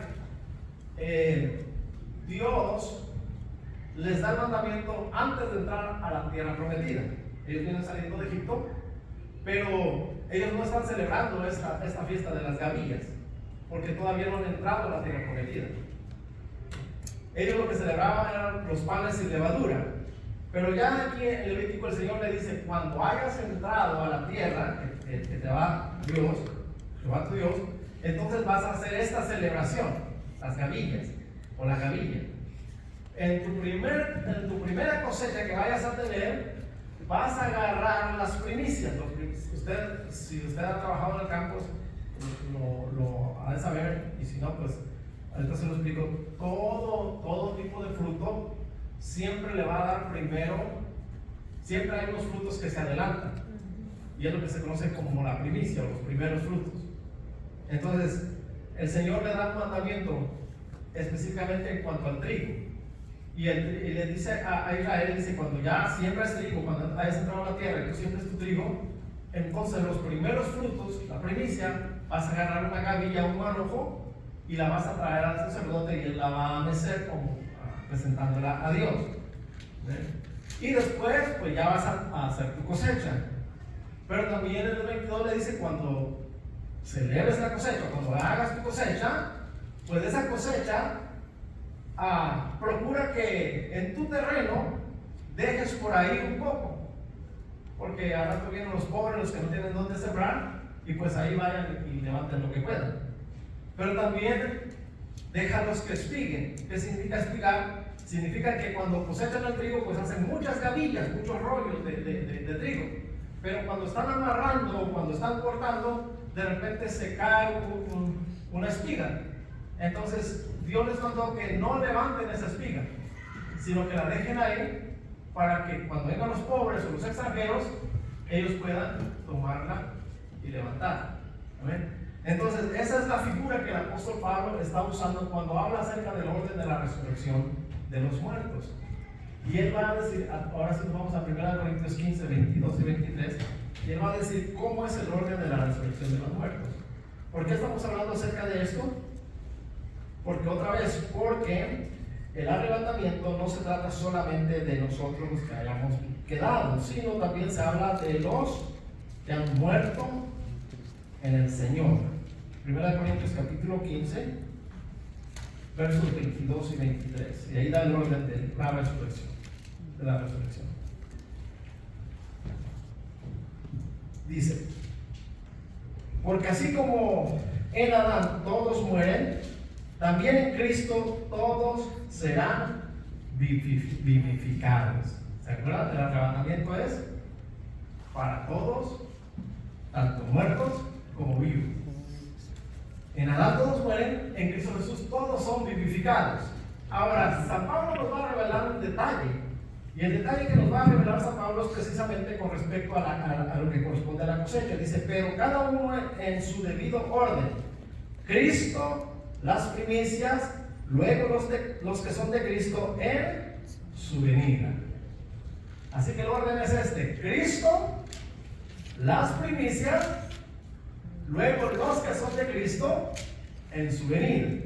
Dios les da el mandamiento antes de entrar a la tierra prometida. Ellos vienen saliendo de Egipto, pero ellos no están celebrando esta fiesta de las gavillas, porque todavía no han entrado a la tierra prometida. Ellos lo que celebraban eran los panes sin levadura. Pero ya aquí en Levítico el Señor le dice: cuando hayas entrado a la tierra que te va Dios, Jehová tu Dios, entonces vas a hacer esta celebración, las gavillas o la gavilla. En tu primera cosecha que vayas a tener, vas a agarrar las primicias. Si usted ha trabajado en el campo, lo ha de saber, y si no, pues ahorita se lo explico. Todo tipo de fruto siempre le va a dar primero, siempre hay unos frutos que se adelantan, y es lo que se conoce como la primicia o los primeros frutos. Entonces, el Señor le da un mandamiento específicamente en cuanto al trigo, y le dice a Israel, dice: cuando ya siembras trigo, cuando hayas entrado a la tierra y tú siembres tu trigo, entonces los primeros frutos, la primicia, vas a agarrar una gavilla, un manojo, y la vas a traer al sacerdote, y él la va a mecer como presentándola a Dios. Y después, pues ya vas a hacer tu cosecha. Pero también en el 22 le dice: cuando celebres la cosecha, cuando hagas tu cosecha, pues de esa cosecha, procura que en tu terreno dejes por ahí un poco, porque al rato vienen los pobres, los que no tienen dónde sembrar, y pues ahí vayan y levanten lo que puedan. Pero también déjalos que espiguen. ¿Qué significa espigar? Significa que cuando cosechan el trigo, pues hacen muchas gavillas, muchos rollos de trigo. Pero cuando están amarrando o cuando están cortando, de repente se cae una espiga. Entonces Dios les mandó que no levanten esa espiga, sino que la dejen ahí, para que cuando vengan los pobres o los extranjeros, ellos puedan tomarla y levantar. ¿Amén? Entonces, esa es la figura que el apóstol Pablo está usando cuando habla acerca del orden de la resurrección de los muertos. Y él va a decir, ahora sí nos vamos a 1 Corintios 15, 22 y 23, y él va a decir cómo es el orden de la resurrección de los muertos. ¿Por qué estamos hablando acerca de esto? Porque el arrebatamiento no se trata solamente de nosotros los que hayamos quedado, sino también se habla de los que han muerto en el Señor. 1 Corintios capítulo 15, versos 22 y 23. Y ahí da el orden de la resurrección. Dice: porque así como en Adán todos mueren, también en Cristo todos serán vivificados. ¿Se acuerdan? El arrebatamiento es para todos, tanto muertos como vivos. En Adán todos mueren, en Cristo Jesús todos son vivificados. Ahora, San Pablo nos va a revelar un detalle, y el detalle que nos va a revelar San Pablo es precisamente con respecto a lo que corresponde a la cosecha. Dice: pero cada uno en su debido orden. Cristo las primicias, luego los que son de Cristo en su venida. Así que el orden es este: Cristo, las primicias, luego los que son de Cristo en su venida.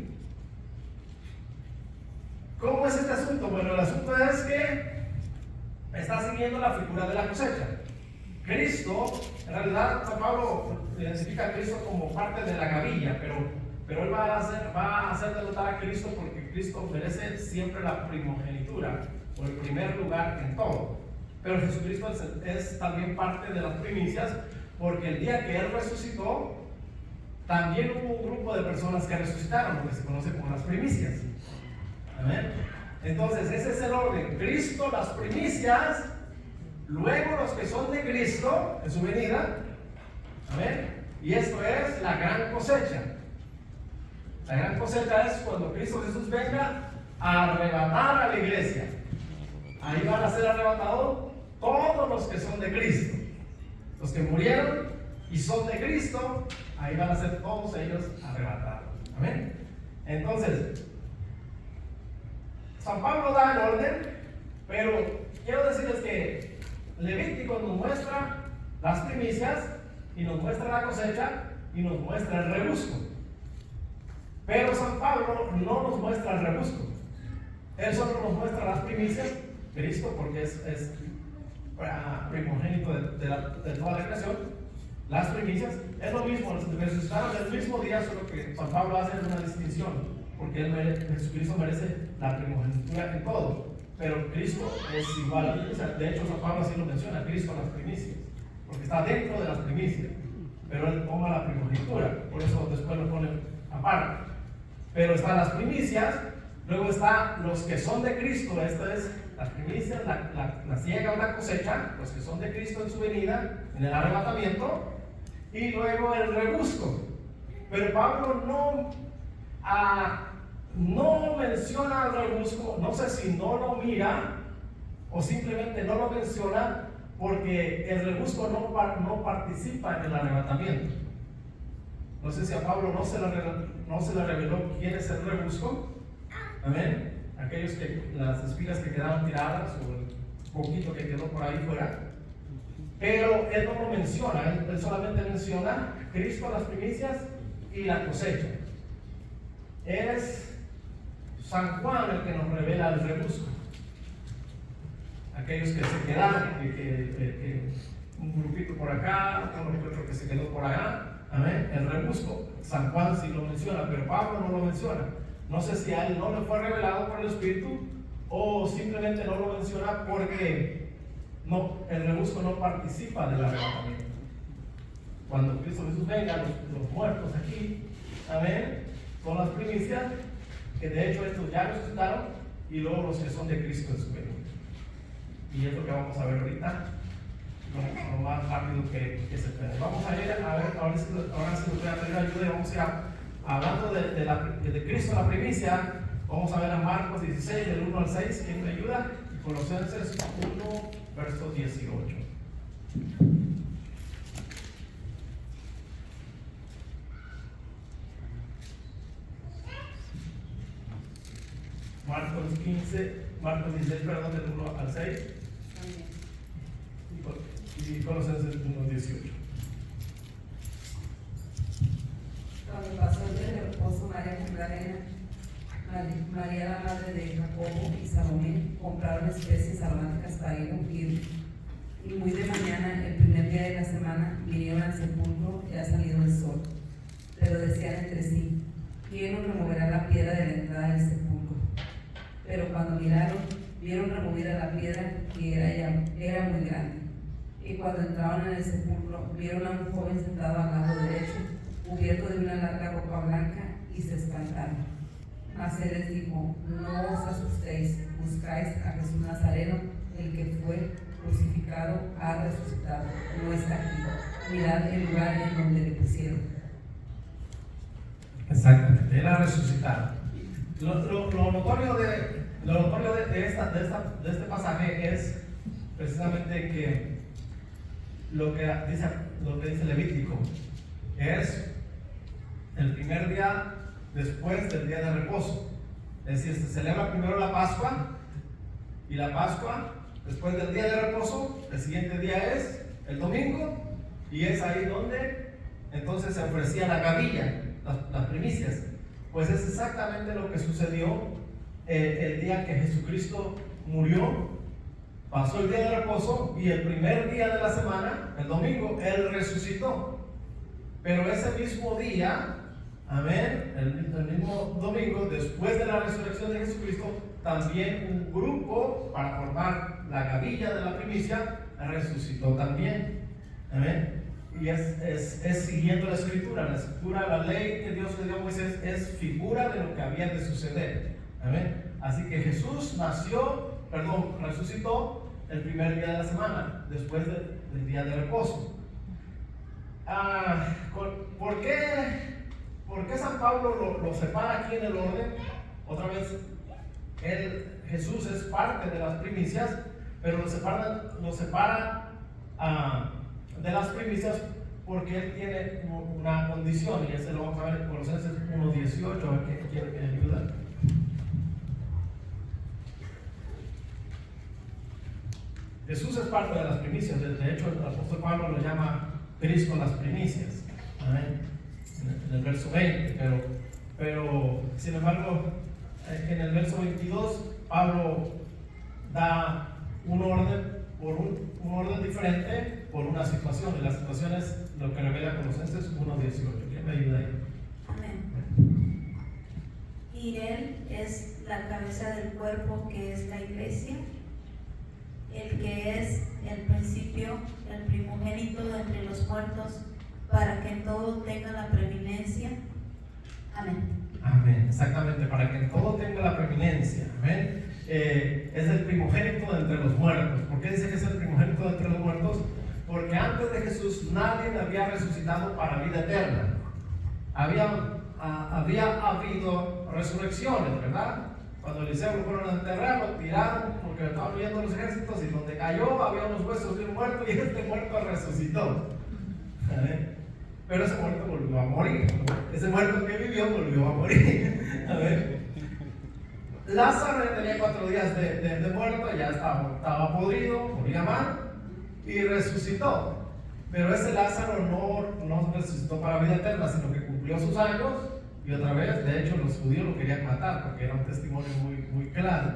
¿Cómo es este asunto? Bueno, el asunto es que está siguiendo la figura de la cosecha. Cristo, en realidad San Pablo identifica a Cristo como parte de la gavilla, pero él va a hacer denotar a Cristo porque Cristo merece siempre la primogenitura o el primer lugar en todo. Pero Jesucristo es también parte de las primicias, porque el día que Él resucitó, también hubo un grupo de personas que resucitaron, lo que se conoce como las primicias. Amén. Entonces, ese es el orden: Cristo, las primicias, luego los que son de Cristo en su venida. Amén. Y esto es la gran cosecha. La gran cosecha es cuando Cristo Jesús venga a arrebatar a la iglesia. Ahí van a ser arrebatados todos los que son de Cristo. Los que murieron y son de Cristo, ahí van a ser todos ellos arrebatados. Amén. Entonces, San Pablo da el orden, pero quiero decirles que Levítico nos muestra las primicias y nos muestra la cosecha y nos muestra el rebusco. Pero San Pablo no nos muestra el rebusco. Él solo nos muestra las primicias, Cristo, porque es primogénito de toda la creación. Las primicias es lo mismo, los resucitaron el mismo día, solo que San Pablo hace una distinción, porque Jesucristo merece la primogenitura en todo, pero Cristo es igual. O sea, de hecho San Pablo así lo menciona: Cristo las primicias, porque está dentro de las primicias, pero él toma la primogenitura, por eso después lo pone aparte. Pero están las primicias, luego están los que son de Cristo. Esto es las primicias, la siega o la cosecha, los que son de Cristo en su venida, en el arrebatamiento, y luego el rebusco. Pero Pablo no menciona el rebusco. No sé si no lo mira o simplemente no lo menciona porque el rebusco no participa en el arrebatamiento. No sé si a Pablo no se le reveló quién es el rebusco. Amén. Las espigas que quedaron tiradas o el poquito que quedó por ahí fuera. Pero él no lo menciona, él solamente menciona Cristo, las primicias y la cosecha. Es San Juan el que nos revela el rebusco. Aquellos que se quedaron, un grupito por acá, otro que se quedó por allá. Amén. El rebusco, San Juan sí lo menciona, pero Pablo no lo menciona. No sé si a él no le fue revelado por el Espíritu o simplemente no lo menciona porque el rebusco no participa del arrebatamiento. Cuando Cristo Jesús venga, los muertos aquí, amén, son las primicias, que de hecho estos ya resucitaron, y luego los que son de Cristo en su venida. Y es lo que vamos a ver ahorita, lo más rápido que se puede. Vamos a ir a ver, ahora sí nos voy a pedir ayuda y vamos a ir hablando de Cristo la primicia. Vamos a ver a Marcos 16, del 1 al 6, ¿quién me ayuda? Y Colosenses 1, verso 18. Marcos 16, perdón, del 1 al 6. Y Colosenses 1, 18. Cuando pasó el esposo María Magdalena, María la madre de Jacobo y Salomé compraron especies aromáticas para ir a ungir. Y muy de mañana, el primer día de la semana, vinieron al sepulcro y ha salido el sol. Pero decían entre sí: ¿quién nos removerá la piedra de la entrada del sepulcro? Pero cuando miraron, vieron removida la piedra, que era muy grande. Y cuando entraban en el sepulcro, vieron a un joven sentado al lado derecho, cubierto de una larga ropa blanca, y se espantaron. Mas él les dijo: no os asustéis, buscáis a Jesús Nazareno, el que fue crucificado, ha resucitado, no está aquí. Mirad el lugar en donde le pusieron. Exactamente, él ha resucitado. Lo notorio de este pasaje es precisamente que lo que dice Levítico es el primer día después del día de reposo. Es decir, se celebra primero la Pascua, y la Pascua, después del día de reposo, el siguiente día es el domingo, y es ahí donde entonces se ofrecía la gavilla, las primicias. Pues es exactamente lo que sucedió el día que Jesucristo murió. Pasó el día de reposo y el primer día de la semana, el domingo, Él resucitó. Pero ese mismo día, amén, el mismo domingo, después de la resurrección de Jesucristo, también un grupo para formar la gavilla de la primicia resucitó también. Amén. Y es siguiendo la escritura. La escritura, la ley que Dios le dio a Moisés es figura de lo que había de suceder. Amén. Así que Jesús resucitó el primer día de la semana, después del día de reposo. ¿Por qué San Pablo lo separa aquí en el orden? Otra vez, Jesús es parte de las primicias, pero lo separa de las primicias porque Él tiene una condición, y ese lo vamos a ver en Colosenses 1:18. A ver quién me ayuda. Jesús es parte de las primicias. De hecho, el apóstol Pablo lo llama Cristo las primicias. Amén. En el verso 20. Pero sin embargo, en el verso 22, Pablo da un orden, un orden diferente por una situación. Y la situación es lo que revela Colosenses 1:18. ¿Quién me ayuda ahí? Amén. Y Él es la cabeza del cuerpo, que es la iglesia, el que es el principio, el primogénito de entre los muertos, para que en todo tenga la preeminencia. Amén. Amén, exactamente, para que en todo tenga la preeminencia. Amén. Es el primogénito de entre los muertos. ¿Por qué dice que es el primogénito de entre los muertos? Porque antes de Jesús nadie había resucitado para vida eterna. Había habido resurrecciones, ¿verdad? Cuando Eliseo lo fueron a enterrar, lo tiraron porque estaban huyendo los ejércitos, y donde cayó había unos huesos de un muerto, y este muerto resucitó. ¿Amén? Pero ese muerto volvió a morir. Ese muerto que vivió volvió a morir. ¿Amén? Lázaro ya tenía 4 días de muerto, ya estaba podrido, moría mal, y resucitó. Pero ese Lázaro no resucitó para vida eterna, sino que cumplió sus años. Y otra vez, de hecho, los judíos lo querían matar porque era un testimonio muy, muy claro.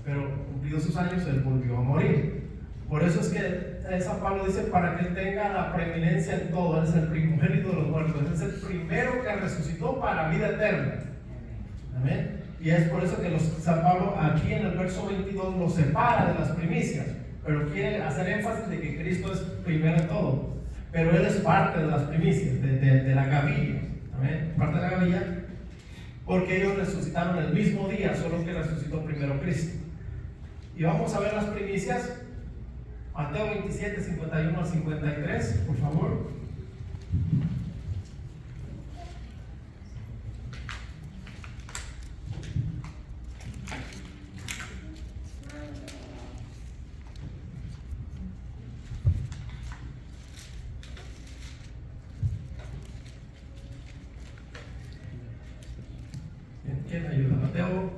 Pero cumplidos sus años, él volvió a morir. Por eso es que San Pablo dice: para que él tenga la preeminencia en todo. Él es el primogénito de los muertos. Él es el primero que resucitó para vida eterna. Amén. Y es por eso que San Pablo aquí en el verso 22 lo separa de las primicias. Pero quiere hacer énfasis de que Cristo es primero en todo. Pero él es parte de las primicias, de la gavilla. Amén. Parte de la gavilla, porque ellos resucitaron el mismo día, solo que resucitó primero Cristo. Y vamos a ver las primicias. Mateo 27, 51 al 53, por favor. ¿Quién me ayuda? Mateo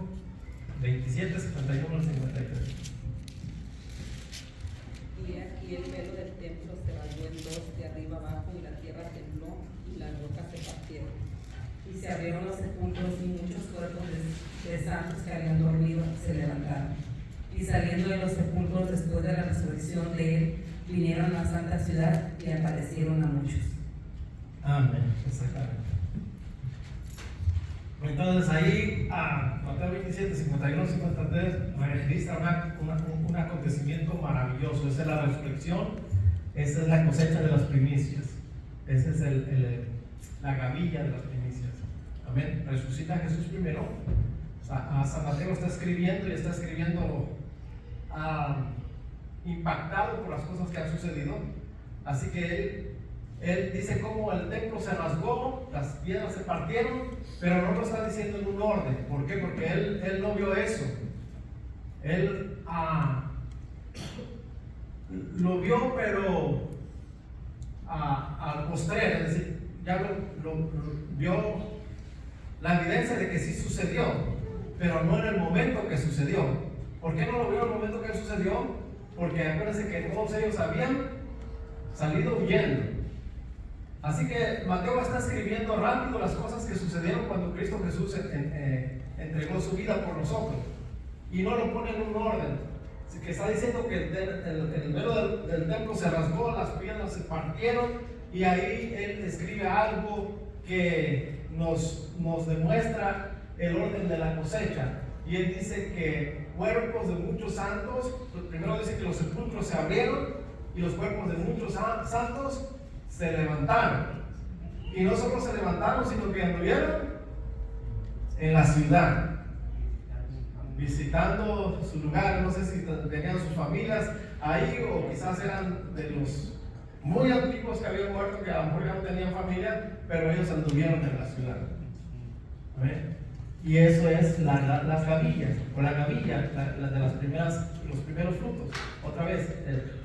27, 51 al 53. Y aquí el velo del templo se rasgó en dos, de arriba abajo, y la tierra tembló y las rocas se partieron. Y se abrieron los sepulcros, y muchos cuerpos de santos que habían dormido se levantaron. Y saliendo de los sepulcros después de la resurrección de él, vinieron a la santa ciudad y aparecieron a muchos. Amén. Exactamente. Entonces ahí, Mateo 27, 51, 53, registra un acontecimiento maravilloso. Esa es la resurrección, esa es la cosecha de las primicias, esa es la gavilla de las primicias. Amén. Resucita Jesús primero. San Mateo está escribiendo impactado por las cosas que han sucedido. Así que él dice cómo el templo se rasgó, las piedras se partieron, pero no lo está diciendo en un orden. ¿Por qué? Porque él no vio eso. Él lo vio, pero al postrer, es decir, ya lo vio la evidencia de que sí sucedió, pero no en el momento que sucedió. ¿Por qué no lo vio en el momento que sucedió? Porque acuérdense que todos ellos habían salido huyendo. Así que Mateo está escribiendo rápido las cosas que sucedieron cuando Cristo Jesús entregó su vida por nosotros. Y no lo pone en un orden. Así que está diciendo que el velo del templo se rasgó, las piedras se partieron, y ahí él escribe algo que nos demuestra el orden de la cosecha. Y él dice que cuerpos de muchos santos, primero dice que los sepulcros se abrieron y los cuerpos de muchos santos se levantaron. Y no solo se levantaron, sino que anduvieron en la ciudad, visitando su lugar. No sé si tenían sus familias ahí, o quizás eran de los muy antiguos que habían muerto, que a lo mejor ya no tenían familia, pero ellos anduvieron en la ciudad. ¿Amén? Y eso es las gavillas, o la gavilla, la de los primeros frutos. Otra vez,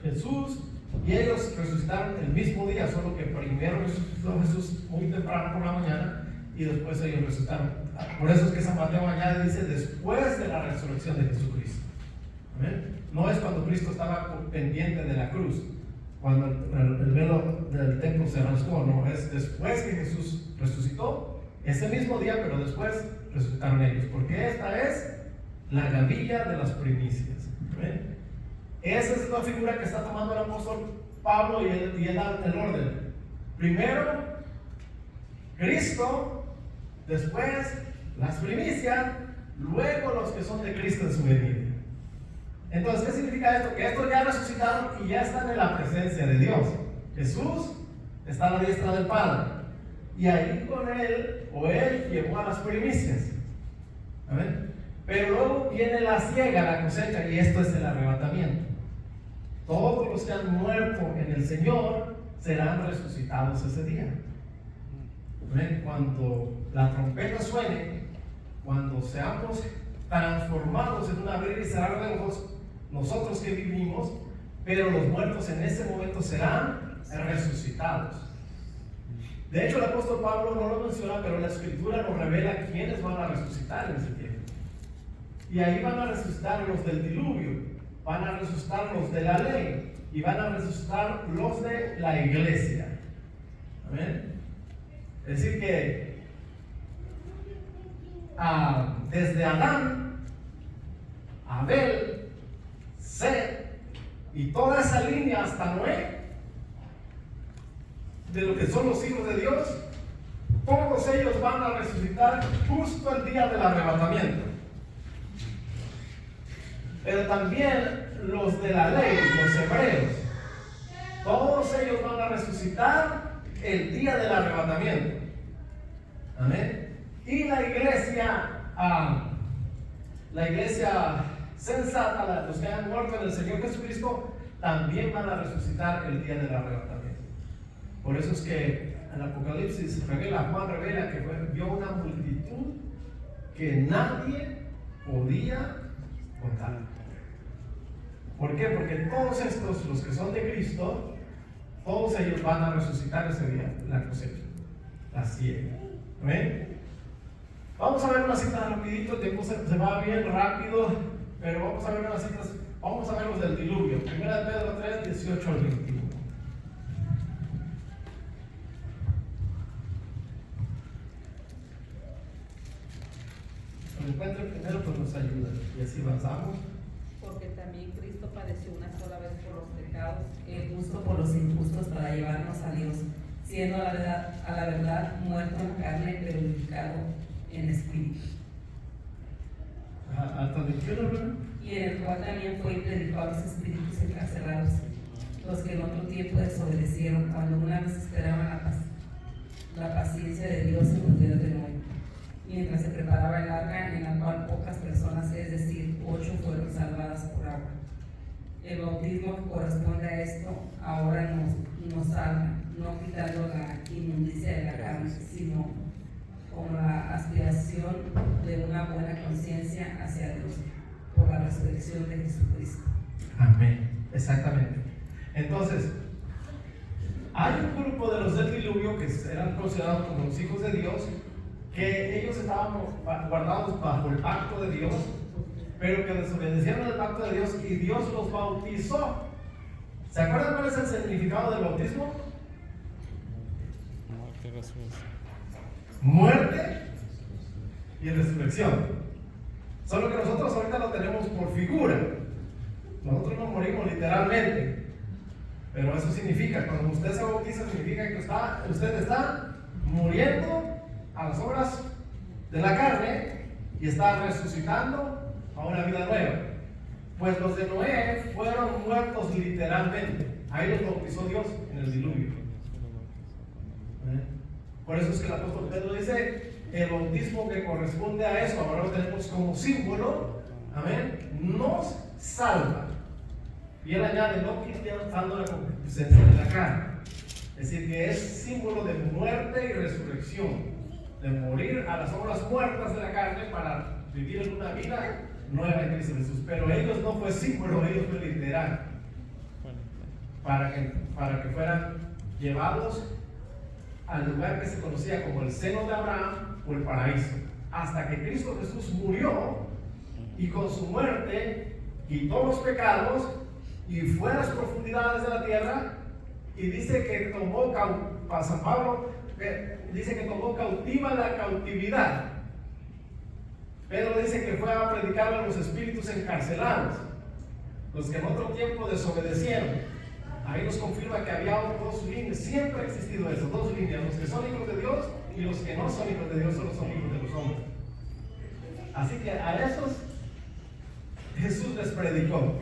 Jesús y ellos resucitaron el mismo día, solo que primero resucitó Jesús muy temprano por la mañana y después ellos resucitaron. Por eso es que San Mateo añade, dice, después de la resurrección de Jesucristo. ¿Amén? No es cuando Cristo estaba pendiente de la cruz, cuando el velo del templo se rasgó, no, es después que Jesús resucitó, ese mismo día, pero después resucitaron ellos, porque esta es la gavilla de las primicias. ¿Amén? Esa es la figura que está tomando el apóstol Pablo, y él da el orden. Primero Cristo, después las primicias, luego los que son de Cristo en su venida. Entonces, ¿qué significa esto? Que estos ya resucitaron y ya están en la presencia de Dios. Jesús está a la diestra del Padre, y ahí con él, o él llevó a las primicias. ¿Amén? Pero luego viene la siega, la cosecha, y esto es el arrebatamiento. Todos los que han muerto en el Señor serán resucitados ese día. ¿Amén? Cuando la trompeta suene, cuando seamos transformados en un abrir y cerrar de ojos, nosotros que vivimos, pero los muertos en ese momento serán resucitados. De hecho, el apóstol Pablo no lo menciona, pero la Escritura nos revela quiénes van a resucitar en ese tiempo. Y ahí van a resucitar los del diluvio, van a resucitar los de la ley, y van a resucitar los de la iglesia. Amén. Es decir que desde Adán, Abel, Set y toda esa línea hasta Noé, de lo que son los hijos de Dios, todos ellos van a resucitar justo el día del arrebatamiento. Pero también los de la ley, los hebreos, todos ellos van a resucitar el día del arrebatamiento. Amén. Y la iglesia sensata, los que han muerto en el Señor Jesucristo, también van a resucitar el día del arrebatamiento. Por eso es que el Apocalipsis Juan revela que vio una multitud que nadie podía contar. ¿Por qué? Porque todos estos, los que son de Cristo, todos ellos van a resucitar ese día, la cosecha, la siega. ¿Amén? Vamos a ver unas citas rapidito, el tiempo se va bien rápido, pero vamos a ver unas citas, vamos a ver los del diluvio. 1 Pedro 3, 18 al 21. Cuando encuentre primero, pues nos ayuda, y así avanzamos. Porque también Cristo padeció una sola vez por los pecados, el justo por los injustos, para llevarnos a Dios, siendo a la verdad muerto en carne, pero vivificado en espíritu. Hasta el 21, ¿verdad? Y en el cual también fue y predicó a los espíritus encarcelados, los que en otro tiempo desobedecieron, cuando una vez esperaban la paciencia de Dios en los días de Noé, mientras se preparaba el arca, en la cual pocas personas, es decir, 8, fueron salvadas por agua. El bautismo que corresponde a esto ahora nos salva, no quitando la inmundicia de la carne, sino con la aspiración de una buena conciencia hacia Dios por la resurrección de Jesucristo. Amén. Exactamente. Entonces, hay un grupo de los del diluvio que eran considerados como los hijos de Dios, que ellos estaban guardados bajo el pacto de Dios, pero que desobedecieron el pacto de Dios y Dios los bautizó. ¿Se acuerdan cuál es el significado del bautismo? Muerte y resurrección. Muerte y resurrección. Solo que nosotros ahorita lo tenemos por figura. Nosotros no morimos literalmente. Pero eso significa, cuando usted se bautiza, significa que usted está muriendo a las obras de la carne y está resucitando a una vida nueva. Pues los de Noé fueron muertos literalmente. Ahí los bautizó Dios en el diluvio. Por eso es que el apóstol Pedro dice, el bautismo que corresponde a eso, ahora lo tenemos como símbolo, amén, nos salva. Y él añade, no quitando la concupiscencia de la carne. Es decir, que es símbolo de muerte y resurrección, de morir a las obras muertas de la carne para vivir en una vida nueva en Cristo Jesús. Pero ellos no fue símbolo, ellos fue literal, para que fueran llevados al lugar que se conocía como el seno de Abraham o el paraíso, hasta que Cristo Jesús murió y con su muerte quitó los pecados y fue a las profundidades de la tierra, y dice que tomó, San Pablo dice que tomó cautiva la cautividad. Pedro dice que fue a predicar a los espíritus encarcelados, los que en otro tiempo desobedecieron. Ahí nos confirma que había dos líneas, siempre ha existido eso, dos líneas, los que son hijos de Dios y los que no son hijos de Dios, solo son hijos de los hombres. Así que a esos Jesús les predicó,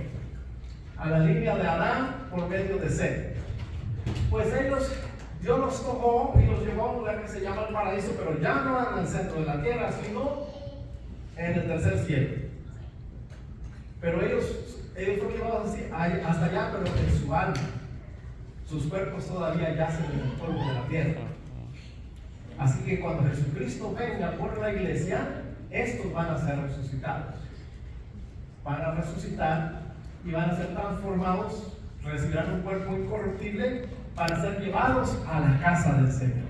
a la línea de Adán por medio de Set. Pues Dios los tomó y los llevó a un lugar que se llama el paraíso, pero ya no en el centro de la tierra, sino en el tercer cielo. Pero ellos fueron llevados así, hasta allá, pero en su alma. Sus cuerpos todavía yacen en el polvo de la tierra. Así que cuando Jesucristo venga por la iglesia, estos van a ser resucitados. Van a resucitar y van a ser transformados, recibirán un cuerpo incorruptible para ser llevados a la casa del Señor.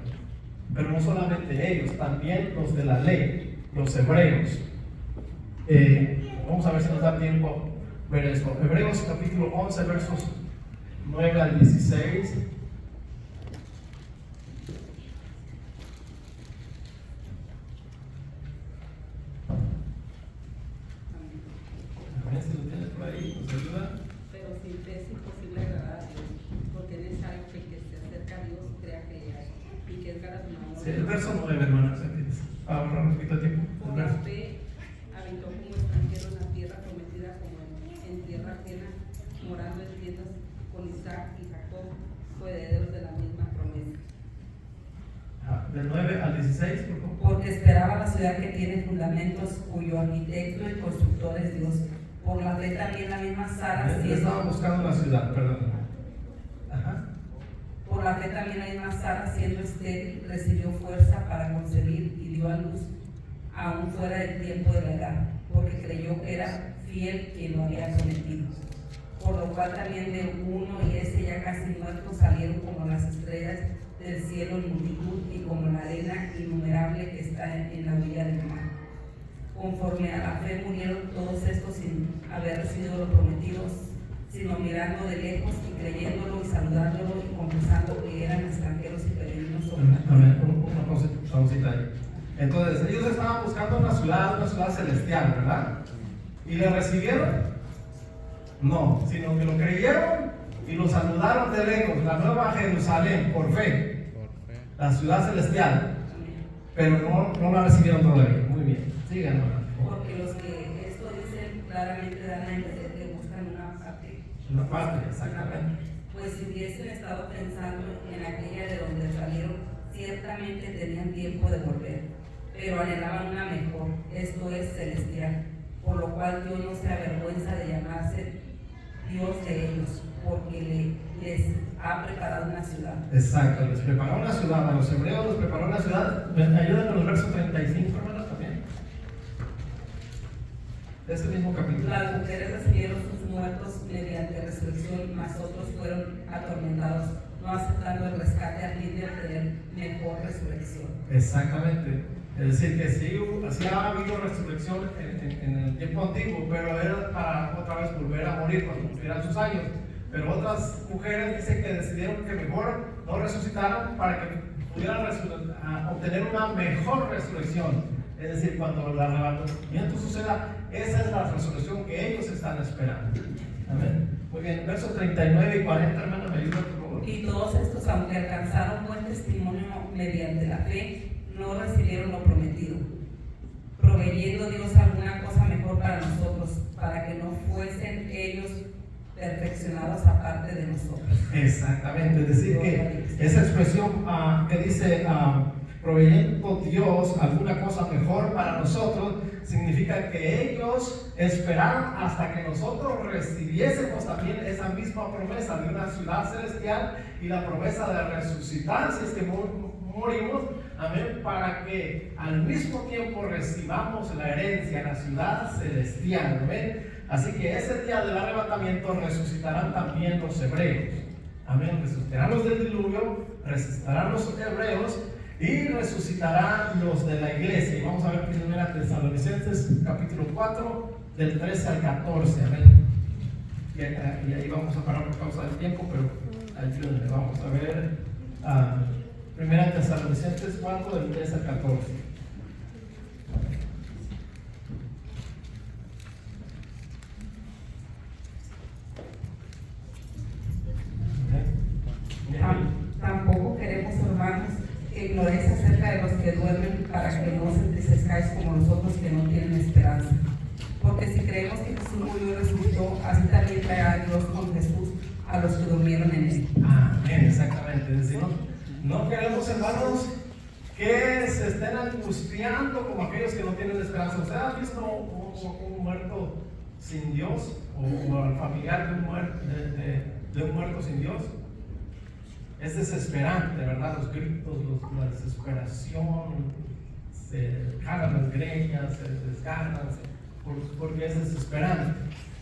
Pero no solamente ellos, también los de la ley, los hebreos. Vamos a ver si nos da tiempo ver esto. Hebreos capítulo 11, versos 9 al 16. A ver si lo tienes por ahí, ¿nos ayuda? Pero siempre es imposible agradar a Dios, porque es necesario que el que se acerca a Dios crea que le hay y que es galardonador. Sí, el verso 9, hermanos. Ahora un poquito de tiempo. Por la fe habitó como extranjero en la tierra prometida, como en tierra ajena, morando en tiendas con Isaac y Jacob, coherederos de la misma promesa. Del 9 al 16, por favor. Porque esperaba la ciudad que tiene fundamentos, cuyo arquitecto y constructor es Dios. Por la fe también la misma Sara, Estaban buscando la ciudad, perdón. Ajá. Por la fe también la misma Sara, siendo estéril, recibió fuerza para concebir y dio a luz aún fuera del tiempo de la edad, porque creyó que era fiel quien lo había prometido. Por lo cual también de uno y ese ya casi muerto salieron como las estrellas del cielo en multitud y como la arena innumerable que está en la orilla del mar. Conforme a la fe murieron todos estos sin haber recibido los prometidos, sino mirando de lejos y creyéndolo y saludándolo y confesando que eran extranjeros y peregrinos sobre la tierra. Una pausita ahí. Entonces, ellos estaban buscando una ciudad celestial, ¿verdad? ¿Y le recibieron? No, sino que lo creyeron y lo saludaron de lejos, la nueva Jerusalén, por fe, la ciudad celestial. Pero no la recibieron todavía. Muy bien, sigan. Porque los que esto dicen claramente dan a entender que buscan una patria. Una patria, exactamente. Pues si hubiesen estado pensando en aquella de donde salieron, ciertamente tenían tiempo de volver, pero anhelaban una mejor, esto es celestial, por lo cual Dios no se avergüenza de llamarse Dios de ellos, porque les ha preparado una ciudad. Exacto, les preparó una ciudad, a los hebreos les preparó una ciudad. Ayúdenme con los versos 35, hermanos, también. De ese mismo capítulo. Las mujeres recibieron sus muertos mediante resurrección, mas otros fueron atormentados, no aceptando el rescate a fin de obtener mejor resurrección. Exactamente. Es decir, que sí ha habido resurrección en el tiempo antiguo, pero era para otra vez volver a morir cuando cumplieran sus años. Pero otras mujeres dicen que decidieron que mejor no resucitaran para que pudieran obtener una mejor resurrección. Es decir, cuando el arrebatamiento suceda, esa es la resurrección que ellos están esperando. Amén. Muy bien, versos 39 y 40, hermano, me ayuda por favor. Y todos estos, aunque alcanzaron buen testimonio mediante la fe, no recibieron lo prometido, proveyendo Dios alguna cosa mejor para nosotros, para que no fuesen ellos perfeccionados aparte de nosotros. Exactamente, es decir, que esa expresión que dice proveyendo Dios alguna cosa mejor para nosotros, significa que ellos esperaron hasta que nosotros recibiésemos también esa misma promesa de una ciudad celestial y la promesa de resucitar si es que morimos, amén, para que al mismo tiempo recibamos la herencia, la ciudad celestial, amén. Así que ese día del arrebatamiento resucitarán también los hebreos, amén, resucitarán los del diluvio, resucitarán los hebreos y resucitarán los de la iglesia. Y vamos a ver primero Tesalonicenses capítulo 4 del 13 al 14, amén. Y ahí vamos a parar por causa del tiempo, pero ayúdenme, vamos a ver primera Tesalonicenses 4 del 13 al 14. Tampoco queremos, hermanos, que ignoréis acerca de los que duermen, para que no os entristezcáis como nosotros que no tienen esperanza. Porque si creemos que Jesús murió y resucitó, así también traerá Dios con Jesús a los que durmieron en él. Amén, exactamente. Es decir, no queremos, hermanos, que se estén angustiando como aquellos que no tienen esperanza. ¿Usted ha visto un muerto sin Dios? ¿O al familiar de un muerto sin Dios? Es desesperante, ¿verdad? Los gritos, la desesperación, se jalan las greñas, se desgarran, porque es desesperante.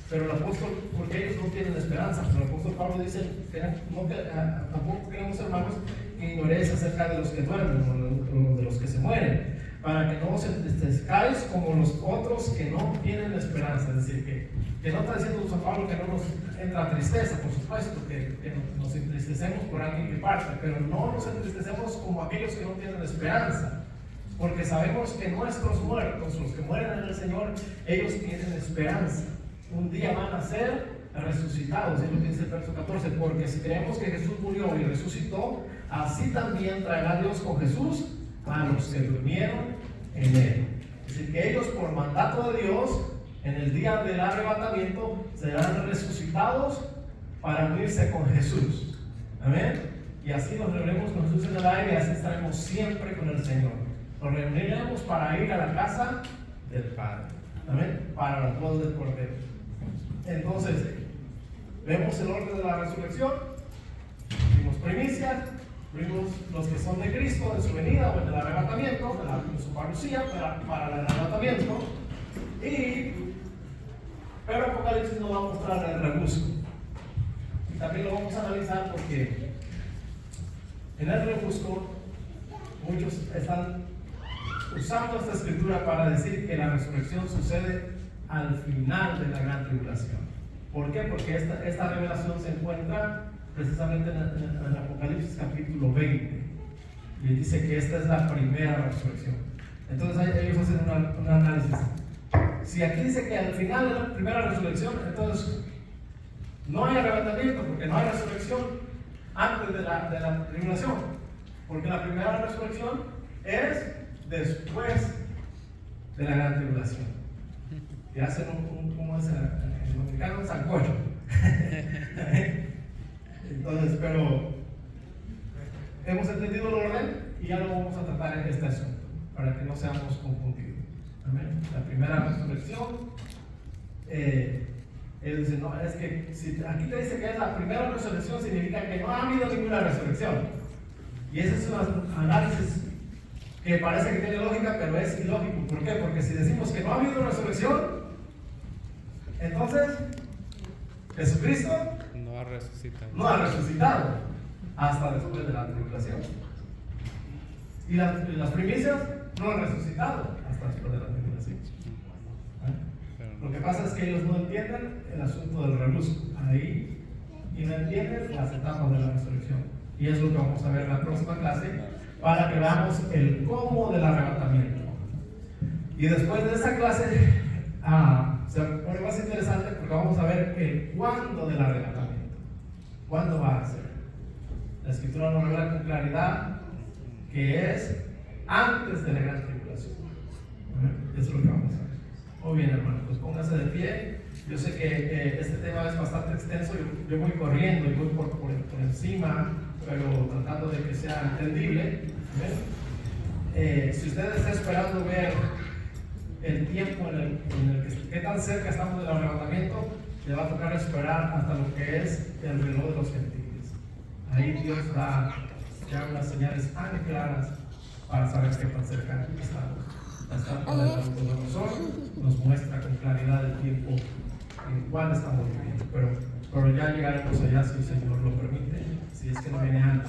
Pero el apóstol, porque ellos no tienen esperanza, pero el apóstol Pablo dice que tampoco queremos, hermanos, que ignoréis acerca de los que duermen o de los que se mueren, para que no os entristezcáis como los otros que no tienen esperanza. Es decir, que no está diciendo San Pablo que no nos entra tristeza, por supuesto, que nos entristecemos por alguien que parte, pero no nos entristecemos como aquellos que no tienen esperanza, porque sabemos que nuestros muertos, los que mueren en el Señor, ellos tienen esperanza. Un día van a ser resucitados, es lo que dice el verso 14, porque si creemos que Jesús murió y resucitó, así también traerá Dios con Jesús a los que durmieron en él. Es decir, que ellos por mandato de Dios, en el día del arrebatamiento, serán resucitados para unirse con Jesús. Amén. Y así nos reuniremos con Jesús en el aire y así estaremos siempre con el Señor. Nos reuniremos para ir a la casa del Padre. Amén. Para los bodas del Cordero. Entonces, vemos el orden de la resurrección, vimos primicias, vimos los que son de Cristo, de su venida o en el arrebatamiento, de su parucía para el arrebatamiento, pero Apocalipsis nos va a mostrar el rebusco. Y también lo vamos a analizar porque en el rebusco muchos están usando esta escritura para decir que la resurrección sucede al final de la gran tribulación. ¿Por qué? Porque esta revelación se encuentra precisamente en Apocalipsis capítulo 20 y dice que esta es la primera resurrección. Entonces ellos hacen un análisis. Si aquí dice que al final de la primera resurrección, entonces no hay arrebatamiento porque no hay resurrección antes de la tribulación, porque la primera resurrección es después de la gran tribulación. Y hacen ¿cómo es en dominicano? Un sancocho. Entonces, pero hemos entendido el orden y ya lo vamos a tratar en este asunto, para que no seamos confundidos. Amén. La primera resurrección, él dice, no, es que si aquí te dice que es la primera resurrección, significa que no ha habido ninguna resurrección. Y ese es un análisis que parece que tiene lógica, pero es ilógico. ¿Por qué? Porque si decimos que no ha habido resurrección, entonces Jesucristo no ha resucitado hasta después de la tribulación. Y las primicias no han resucitado hasta después de la tribulación. Lo que pasa es que ellos no entienden el asunto del rebusco ahí y no entienden las etapas de la resurrección. Y es lo que vamos a ver en la próxima clase para que veamos el cómo del arrebatamiento. Y después de esa clase se pone más interesante porque vamos a ver el cuándo del arrebatamiento. ¿Cuándo va a ser? La Escritura nos revela con claridad que es antes de la gran tribulación. Eso es lo que vamos a ver. Muy bien, hermano, pues póngase de pie. Yo sé que este tema es bastante extenso. Yo voy corriendo y voy por encima, pero tratando de que sea entendible. Si usted está esperando ver el tiempo en el que qué tan cerca estamos del arrebatamiento, le va a tocar esperar hasta lo que es el reloj de los gentiles. Ahí Dios da ya unas señales tan claras para saber qué tan cerca estamos. La estatua del Nabucodonosor nos muestra con claridad el tiempo en el cual estamos viviendo, pero ya llegaremos allá si el Señor lo permite, si es que no viene antes.